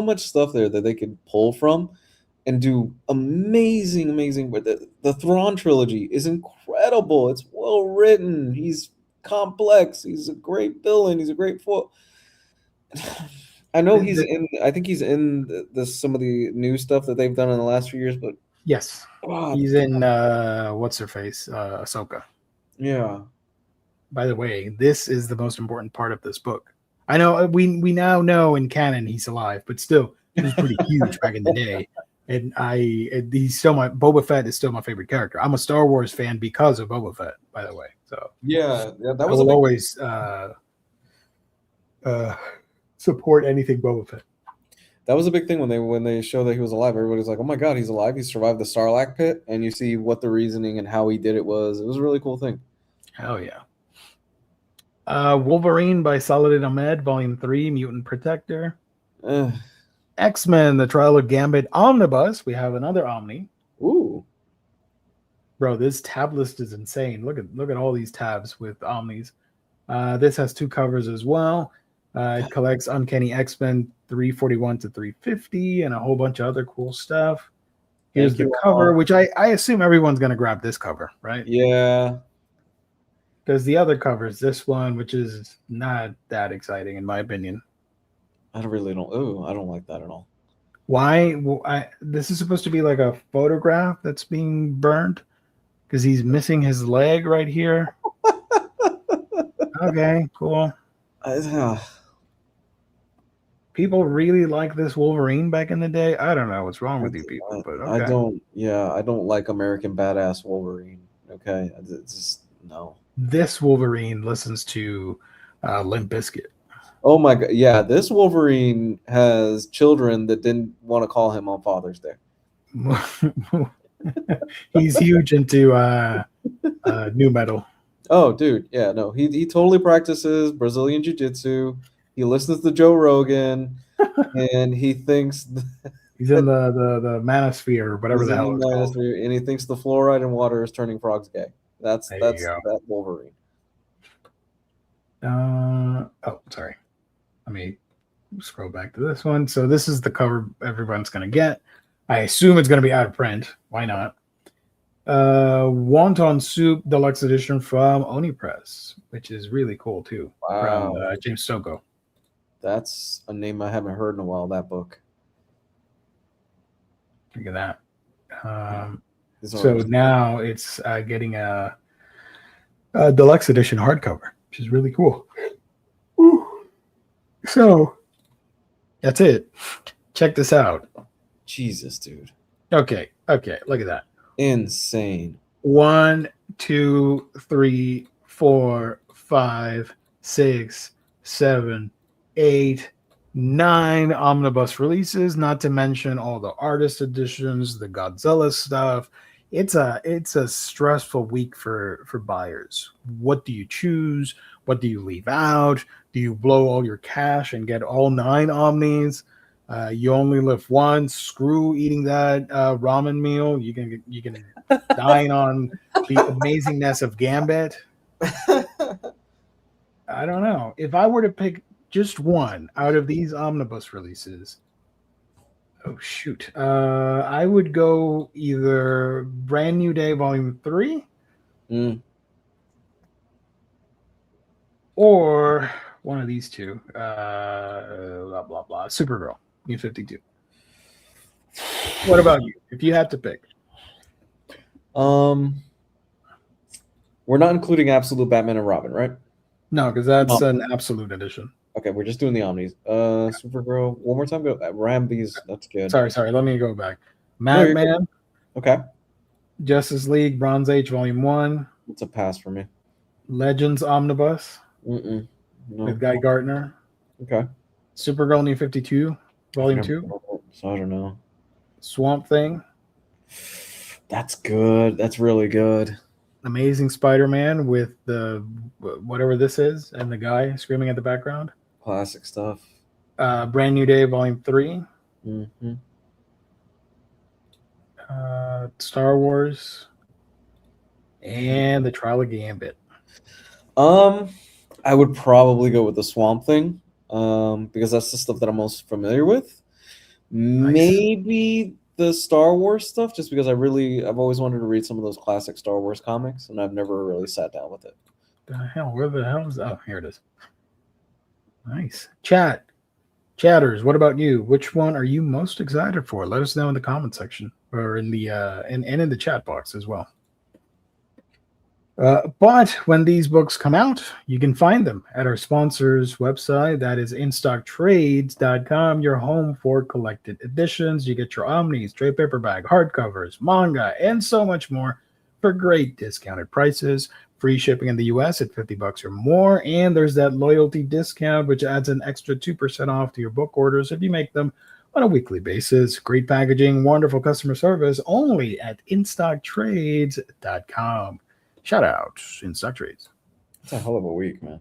much stuff there that they could pull from and do amazing. But the Thrawn trilogy is incredible. It's well written. He's complex. He's a great villain. He's a great foe. I know he's in. I think he's in some of the new stuff that they've done in the last few years. But Yes. God He's damn. in what's her face? Ahsoka. Yeah. By the way, this is the most important part of this book. I know we now know in canon he's alive, but still, he was pretty huge back in the day. And he's still Boba Fett is still my favorite character. I'm a Star Wars fan because of Boba Fett, by the way. So Yeah, that I was a will big always support anything Boba Fett. that was a big thing when they showed that he was alive. Everybody's like, "Oh my god, he's alive! He survived the Sarlacc pit," and you see what the reasoning and how he did it was. It was a really cool thing. Hell yeah. Wolverine by Saladin Ahmed, Volume 3, Mutant Protector. Eh. X-Men, The Trial of Gambit Omnibus. We have another Omni. Ooh. Bro, this tab list is insane. Look at all these tabs with Omnis. This has 2 covers as well. It collects Uncanny X-Men 341 to 350 and a whole bunch of other cool stuff. Here's the cover, which I assume everyone's going to grab this cover, right? Yeah. Because the other cover is this one, which is not that exciting in my opinion. I don't like that at all. Why? Well, this is supposed to be like a photograph that's being burned because he's missing his leg right here. Okay, cool. People really like this Wolverine back in the day. I don't know what's wrong with you people, but okay. I don't like American Badass Wolverine. Okay, it's just no. This Wolverine listens to Limp Bizkit. Oh my god, yeah, this Wolverine has children that didn't want to call him on Father's Day. He's huge into new metal. Oh, dude, yeah, no, he totally practices Brazilian Jiu-Jitsu. He listens to Joe Rogan, and he thinks he's in the manosphere or whatever the hell it's called. And he thinks the fluoride in water is turning frogs gay. That's that Wolverine. Oh, sorry. Let me scroll back to this one. So this is the cover everyone's going to get. I assume it's going to be out of print. Why not? Wonton Soup Deluxe Edition from Omnibros, which is really cool too. Wow. From James Stokoe. That's a name I haven't heard in a while, that book. Look at that. So now it's getting a deluxe edition hardcover, which is really cool. Woo. So that's it. Check this out. Jesus, dude. Okay. Look at that. Insane. 1, 2, 3, 4, 5, 6, 7, 8, 9 omnibus releases, not to mention all the artist editions, the Godzilla stuff. It's a stressful week for buyers. What do you choose? What do you leave out? Do you blow all your cash and get all 9 omnis? You only live once. Screw eating that ramen meal. You can dine on the amazingness of Gambit. I don't know. If I were to pick just one out of these omnibus releases, oh shoot, I would go either Brand New Day Volume 3 or one of these two. Blah blah blah. Supergirl, New 52. What about you? If you had to pick, we're not including Absolute Batman and Robin, right? No, because that's an absolute edition. Okay, we're just doing the Omnis. Supergirl, one more time. Go Rambees. That's good. Sorry. Let me go back. Madman. Okay. Justice League Bronze Age Volume 1. It's a pass for me. Legends Omnibus. No. With Guy Gardner. Okay. Supergirl New 52 Volume 2. So I don't know. Swamp Thing. That's good. That's really good. Amazing Spider-Man with the whatever this is and the guy screaming at the background. Classic stuff. Brand New Day Volume 3. Mm-hmm. Star Wars. And The Trial of Gambit. I would probably go with the Swamp Thing, because that's the stuff that I'm most familiar with. Nice. Maybe the Star Wars stuff, just because I've always wanted to read some of those classic Star Wars comics, and I've never really sat down with it. Where the hell is that? Oh, here it is. Nice. Chatters, what about you? Which one are you most excited for? Let us know in the comment section. or in the and in the chat box as well. But when these books come out, you can find them at our sponsor's website. That is instocktrades.com, your home for collected editions. You get your Omnis, trade paperback, hardcovers, manga, and so much more for great discounted prices. Free shipping in the US at $50 or more. And there's that loyalty discount, which adds an extra 2% off to your book orders if you make them on a weekly basis. Great packaging, wonderful customer service, only at instocktrades.com. Shout out in Stock Trades. It's a hell of a week, man.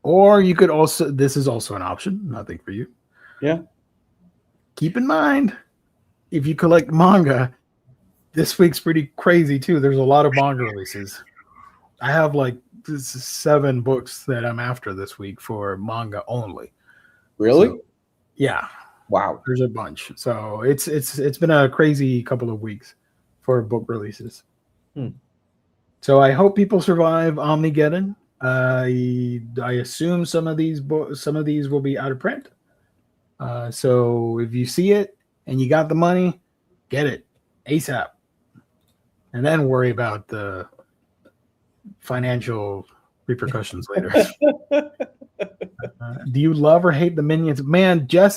Or you could also, this is also an option, nothing for you. Yeah. Keep in mind, if you collect manga, this week's pretty crazy too. There's a lot of manga releases. I have like 7 books that I'm after this week for manga only. Really? So, yeah. Wow. There's a bunch. So it's been a crazy couple of weeks for book releases. So I hope people survive Omnigeddon. I assume some of these will be out of print. So if you see it and you got the money, get it ASAP, and then worry about the financial repercussions later. Do you love or hate the Minions? Man, Jess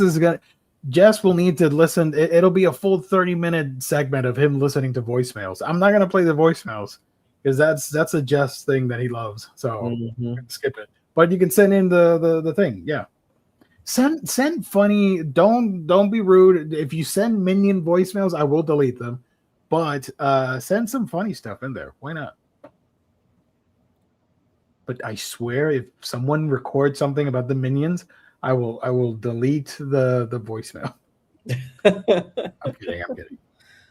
will need to listen. It'll be a full 30-minute segment of him listening to voicemails. I'm not going to play the voicemails because that's a Jess thing that he loves. So skip it. But you can send in the thing. Yeah. Send funny. Don't be rude. If you send Minion voicemails, I will delete them. But send some funny stuff in there. Why not? But I swear, if someone records something about the Minions, I will delete the voicemail. I'm kidding.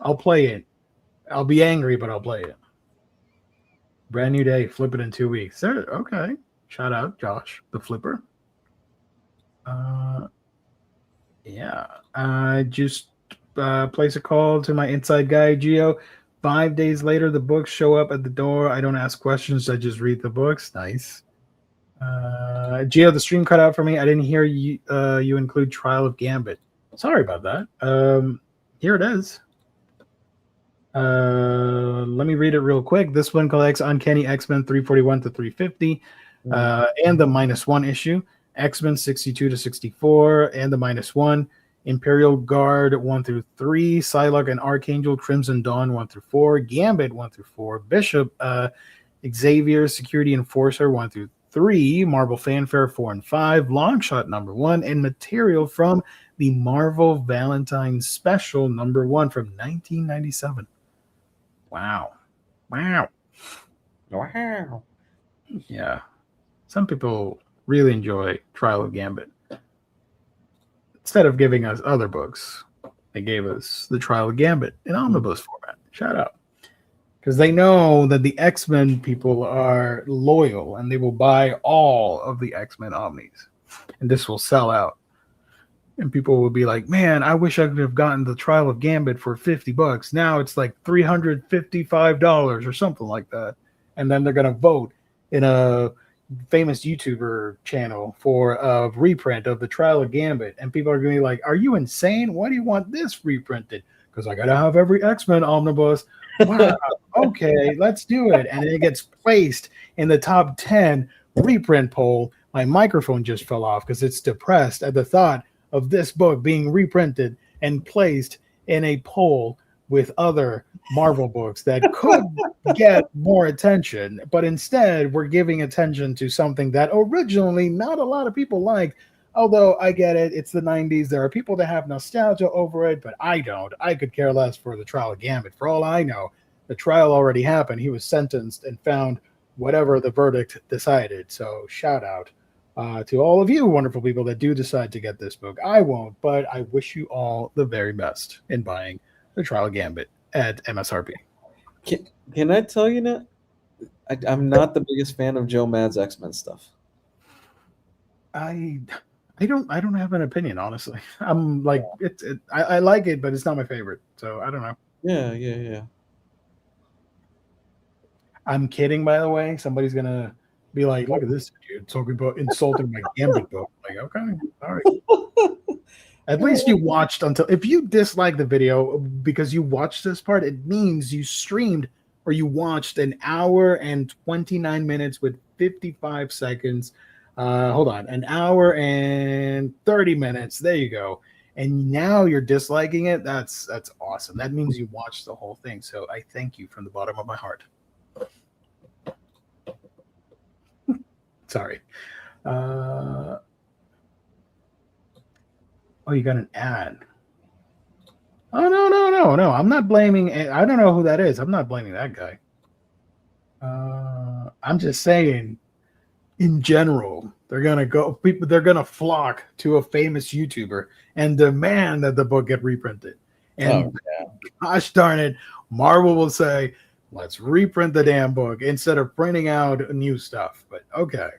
I'll play it. I'll be angry, but I'll play it. Brand new day. Flip it in 2 weeks. There. Okay. Shout out Josh, the flipper. Yeah. I just place a call to my inside guy, Gio. 5 days later, the books show up at the door. I don't ask questions. I just read the books. Nice. Gio, the stream cut out for me. I didn't hear you include Trial of Gambit. Sorry about that. Here it is. Let me read it real quick. This one collects Uncanny X-Men 341 to 350 and the -1 issue. X-Men 62 to 64 and the -1. Imperial Guard 1 through 3, Psylocke and Archangel, Crimson Dawn 1 through 4, Gambit 1 through 4, Bishop, Xavier, Security Enforcer 1 through 3, Marvel Fanfare 4 and 5, Longshot number 1, and material from the Marvel Valentine Special number 1 from 1997. Wow. Yeah. Some people really enjoy Trial of Gambit. Instead of giving us other books, they gave us the Trial of Gambit in omnibus format. Shout out. Because they know that the X-Men people are loyal and they will buy all of the X-Men Omnis. And this will sell out. And people will be like, man, I wish I could have gotten the Trial of Gambit for $50. Now it's like $355 or something like that. And then they're going to vote in a famous YouTuber channel for a reprint of the Trial of Gambit, and people are going to be like, are you insane? Why do you want this reprinted? Because I gotta have every X-Men omnibus. Wow. Okay, let's do it. And it gets placed in the top 10 reprint poll. My microphone just fell off because it's depressed at the thought of this book being reprinted and placed in a poll with other Marvel books that could get more attention, but instead we're giving attention to something that originally not a lot of people liked. Although I get it, it's the 90s. There are people that have nostalgia over it, but I don't. I could care less for the Trial of Gambit. For all I know, the trial already happened. He was sentenced and found whatever the verdict decided. So shout out to all of you wonderful people that do decide to get this book. I won't, but I wish you all the very best in buying the Trial of Gambit at MSRP. Can I tell you now? I'm not the biggest fan of Joe Mad's X-Men stuff. I don't have an opinion, honestly. I'm like I like it, but it's not my favorite. So I don't know. Yeah. I'm kidding, by the way. Somebody's gonna be like, look at this dude talking about insulting my Gambit book. Like, okay, all right. At least you watched until. If you dislike the video because you watched this part, it means you streamed or you watched an hour and 29 minutes with 55 seconds. Hold on, an hour and 30 minutes. There you go. And now you're disliking it. That's awesome. That means you watched the whole thing. So I thank you from the bottom of my heart. Sorry. Oh, you got an ad. Oh, no. I'm not blaming. I don't know who that is. I'm not blaming that guy. I'm just saying, in general, they're gonna flock to a famous YouTuber and demand that the book get reprinted. And gosh darn it, Marvel will say, let's reprint the damn book instead of printing out new stuff. But okay.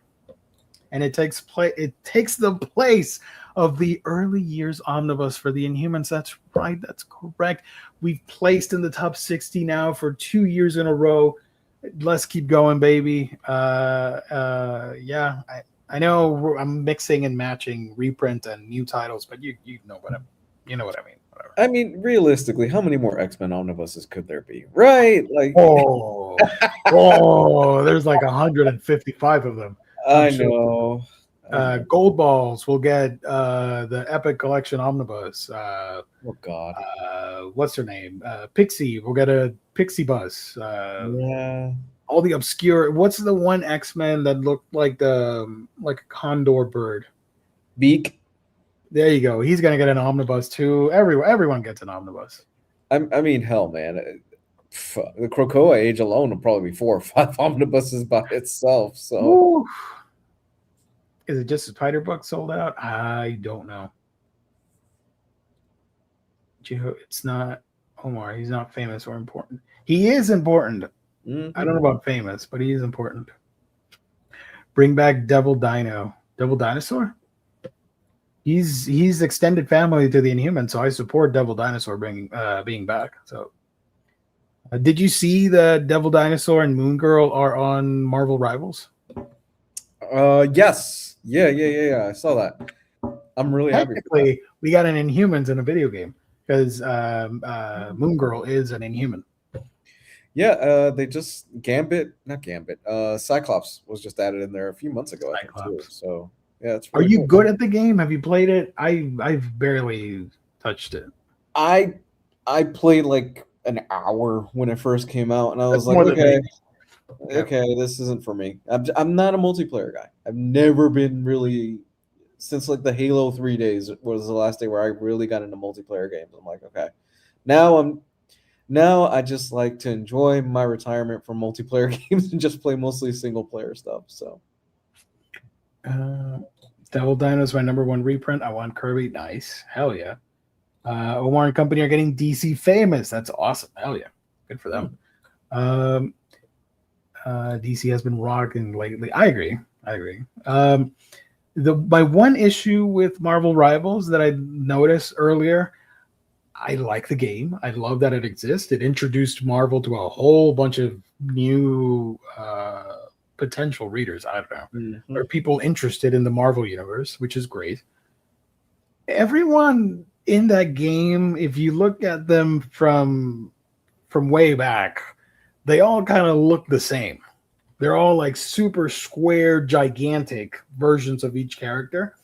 And it takes the place of the early years omnibus for the Inhumans. That's right. That's correct. We've placed in the top 60 now for 2 years in a row. Let's keep going, baby. Yeah, I know I'm mixing and matching reprint and new titles, but you know what I mean. Whatever. I mean, realistically, how many more X-Men omnibuses could there be? Right? Like, there's like 155 of them. I know. Gold Balls will get the Epic Collection Omnibus. Oh God. What's her name? Pixie will get a Pixie Bus. Yeah. All the obscure. What's the one X-Men that looked like a condor bird? Beak. There you go. He's gonna get an omnibus too. Everyone gets an omnibus. I mean, hell, man. The Krakoa age alone will probably be 4 or 5 omnibuses by itself. So. Ooh. Is it just a Spider book sold out? I don't know. It's not Omar. He's not famous or important. He is important. Mm-hmm. I don't know about famous, but he is important. Bring back Devil Dinosaur. He's extended family to the Inhumans, so I support Devil Dinosaur being back. So, did you see the Devil Dinosaur and Moon Girl are on Marvel Rivals? Yes. Yeah. I saw that. I'm really happy. Technically, we got an Inhumans in a video game because Moon Girl is an Inhuman. Yeah, they just Cyclops was just added in there a few months ago, I think, too. So yeah, it's. Are you good at the game? Have you played it? I've barely touched it. I played like an hour when it first came out, and I was like, okay, this isn't for me. I'm not a multiplayer guy. I've never been really, since like the Halo 3 days was the last day where I really got into multiplayer games. I'm like, okay, now I just like to enjoy my retirement from multiplayer games and just play mostly single player stuff. So, Devil Dino is my #1 reprint. I want Kirby. Nice, hell yeah. Omar and company are getting DC famous. That's awesome. Hell yeah, good for them. DC has been rocking lately. I agree. My one issue with Marvel Rivals that I noticed earlier, I like the game. I love that it exists. It introduced Marvel to a whole bunch of new potential readers. I don't know, or people interested in the Marvel universe, which is great. Everyone in that game, if you look at them from way back, they all kind of look the same. They're all like super square, gigantic versions of each character,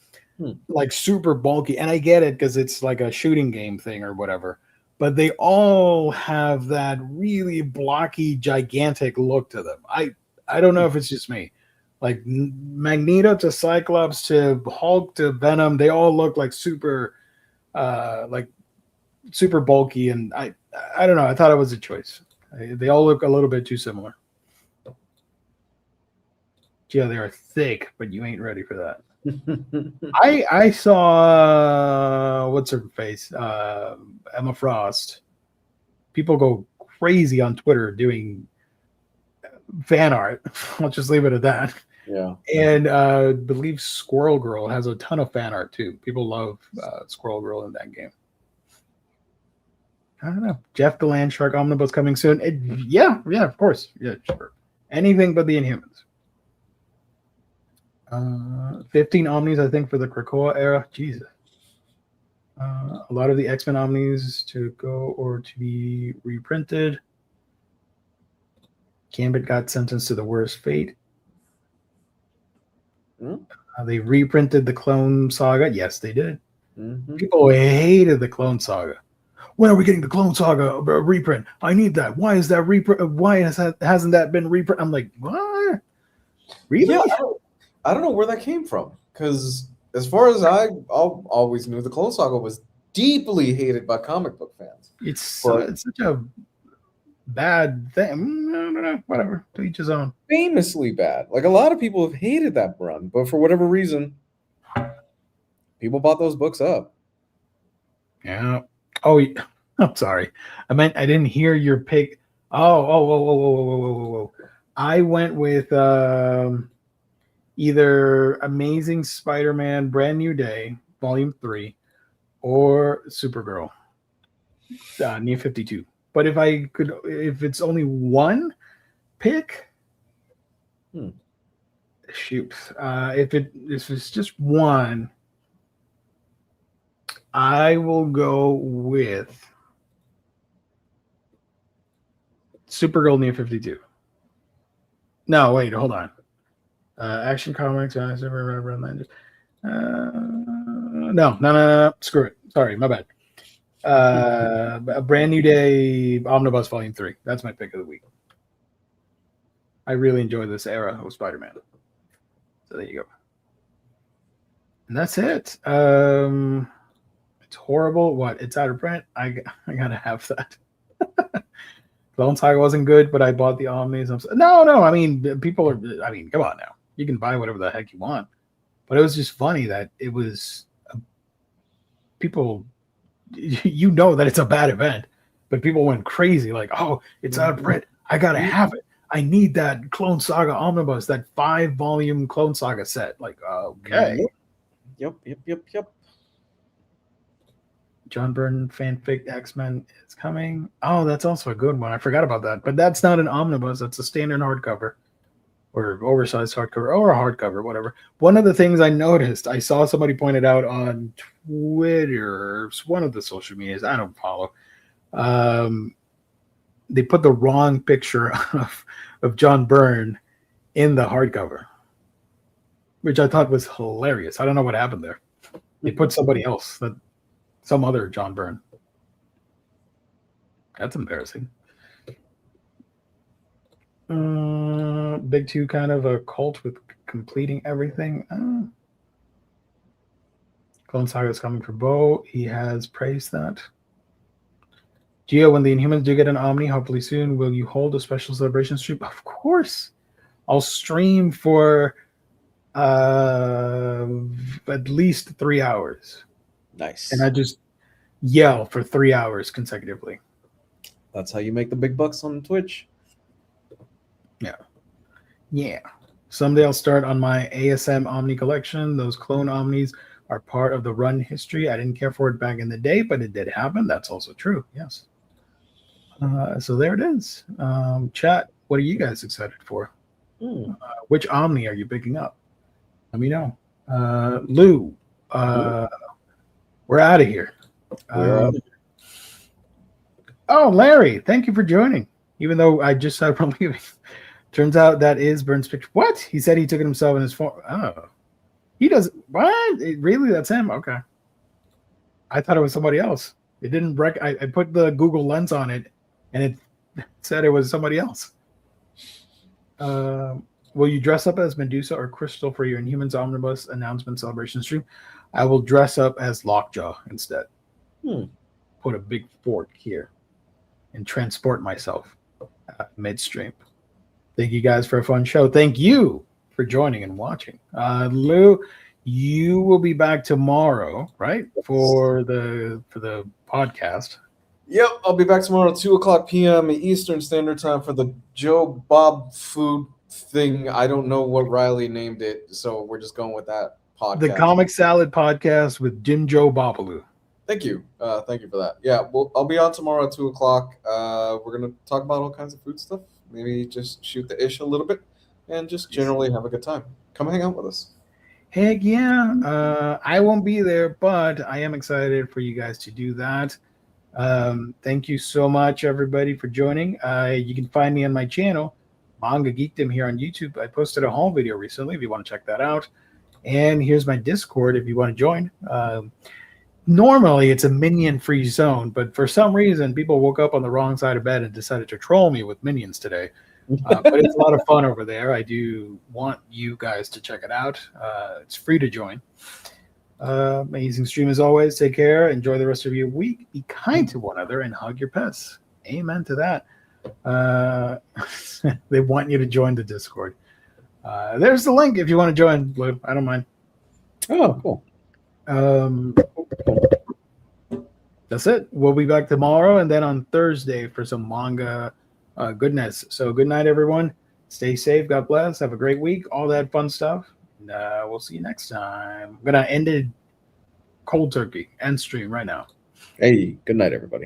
like super bulky. And I get it because it's like a shooting game thing or whatever. But they all have that really blocky, gigantic look to them. I don't know if it's just me. Like Magneto to Cyclops to Hulk to Venom, they all look like super bulky. And I don't know. I thought it was a choice. They all look a little bit too similar. Yeah, they are thick, but you ain't ready for that. I saw what's her face, Emma Frost. People go crazy on Twitter doing fan art. I'll just leave it at that. Yeah, and I believe Squirrel Girl has a ton of fan art too. People love Squirrel Girl in that game. I don't know. Jeff the Land Shark Omnibus coming soon. Yeah, of course. Yeah, sure. Anything but the Inhumans. 15 Omnis, I think, for the Krakoa era. Jesus. A lot of the X-Men Omnis to go or to be reprinted. Gambit got sentenced to the worst fate. They reprinted the Clone Saga. Yes, they did. Mm-hmm. People hated the Clone Saga. When are we getting the Clone Saga reprint? I need that. Why is that reprint? Why hasn't that been reprint? I'm like, what? Really? Yeah, I don't know where that came from. Because as far as I always knew, the Clone Saga was deeply hated by comic book fans. It's such a bad thing. I don't know. Whatever. To each his own. Famously bad. Like a lot of people have hated that run, but for whatever reason, people bought those books up. Yeah. Oh, I'm sorry. I didn't hear your pick. Oh. I went with either Amazing Spider-Man Brand New Day, Volume 3, or Supergirl, New 52. But if it's only one pick, shoot. If it's just one, I will go with Supergirl New 52. No, wait, hold on. Action Comics, no. Screw it. Sorry, my bad. A Brand New Day Omnibus Volume 3. That's my pick of the week. I really enjoy this era of Spider-Man. So there you go. And that's it. It's horrible. What? It's out of print. I gotta have that. Clone Saga wasn't good, but I bought the Omnis. No. I mean, people are. I mean, come on now. You can buy whatever the heck you want. But it was just funny that it was people. You know that it's a bad event, but people went crazy. Like, oh, it's out of print. I gotta have it. I need that Clone Saga Omnibus, that 5-volume Clone Saga set. Like, okay. Yep. John Byrne fanfic X-Men is coming. Oh, that's also a good one. I forgot about that. But that's not an omnibus. That's a standard hardcover or oversized hardcover or a hardcover, whatever. One of the things I noticed, I saw somebody pointed out on Twitter, one of the social medias I don't follow. They put the wrong picture of John Byrne in the hardcover, which I thought was hilarious. I don't know what happened there. They put somebody else, some other John Byrne. That's embarrassing. Big Two kind of a cult with completing everything. Clone Saga is coming for Bo. He has praised that. Gio, when the Inhumans do get an Omni, hopefully soon, will you hold a special celebration stream? Of course. I'll stream for at least 3 hours. Nice. And I just yell for 3 hours consecutively. That's how you make the big bucks on Twitch. Yeah. Someday I'll start on my ASM Omni collection. Those clone Omnis are part of the run history. I didn't care for it back in the day, but it did happen. That's also true. Yes. So there it is. Chat, what are you guys excited for? Which Omni are you picking up? Let me know. Lou, we're out of here. Oh, Larry, thank you for joining. Even though I just said I'm leaving. Turns out that is Byrne's picture. What? He said he took it himself in his phone. Oh. He does. What? Really? That's him? Okay. I thought it was somebody else. It didn't I put the Google Lens on it, and it said it was somebody else. Will you dress up as Medusa or Crystal for your Inhumans Omnibus announcement celebration stream? I will dress up as Lockjaw instead. Put a big fork here and transport myself midstream. Thank you guys for a fun show. Thank you for joining and watching. Lou, you will be back tomorrow, right? For the podcast. Yep, I'll be back tomorrow at 2:00 p.m. Eastern Standard Time for the Joe Bob food thing. I don't know what Riley named it, so we're just going with that podcast. The Comic Salad Podcast with Jim Joe Bopaloo. Thank you. Thank you for that. Yeah, I'll be on tomorrow at 2:00. We're going to talk about all kinds of food stuff. Maybe just shoot the ish a little bit and just generally have a good time. Come hang out with us. Heck yeah. I won't be there, but I am excited for you guys to do that. Thank you so much, everybody, for joining. You can find me on my channel, Manga Geekdom, here on YouTube. I posted a haul video recently if you want to check that out. And here's my Discord if you want to join. Normally, it's a minion-free zone, but for some reason, people woke up on the wrong side of bed and decided to troll me with minions today. But it's a lot of fun over there. I do want you guys to check it out. It's free to join. Amazing stream as always. Take care. Enjoy the rest of your week. Be kind to one another and hug your pets. Amen to that. They want you to join the Discord. There's the link if you want to join, Blue. I don't mind. Oh, cool. That's it. We'll be back tomorrow and then on Thursday for some manga goodness. So good night, everyone. Stay safe. God bless. Have a great week. All that fun stuff. And we'll see you next time. I'm going to end it cold turkey end stream right now. Hey, good night, everybody.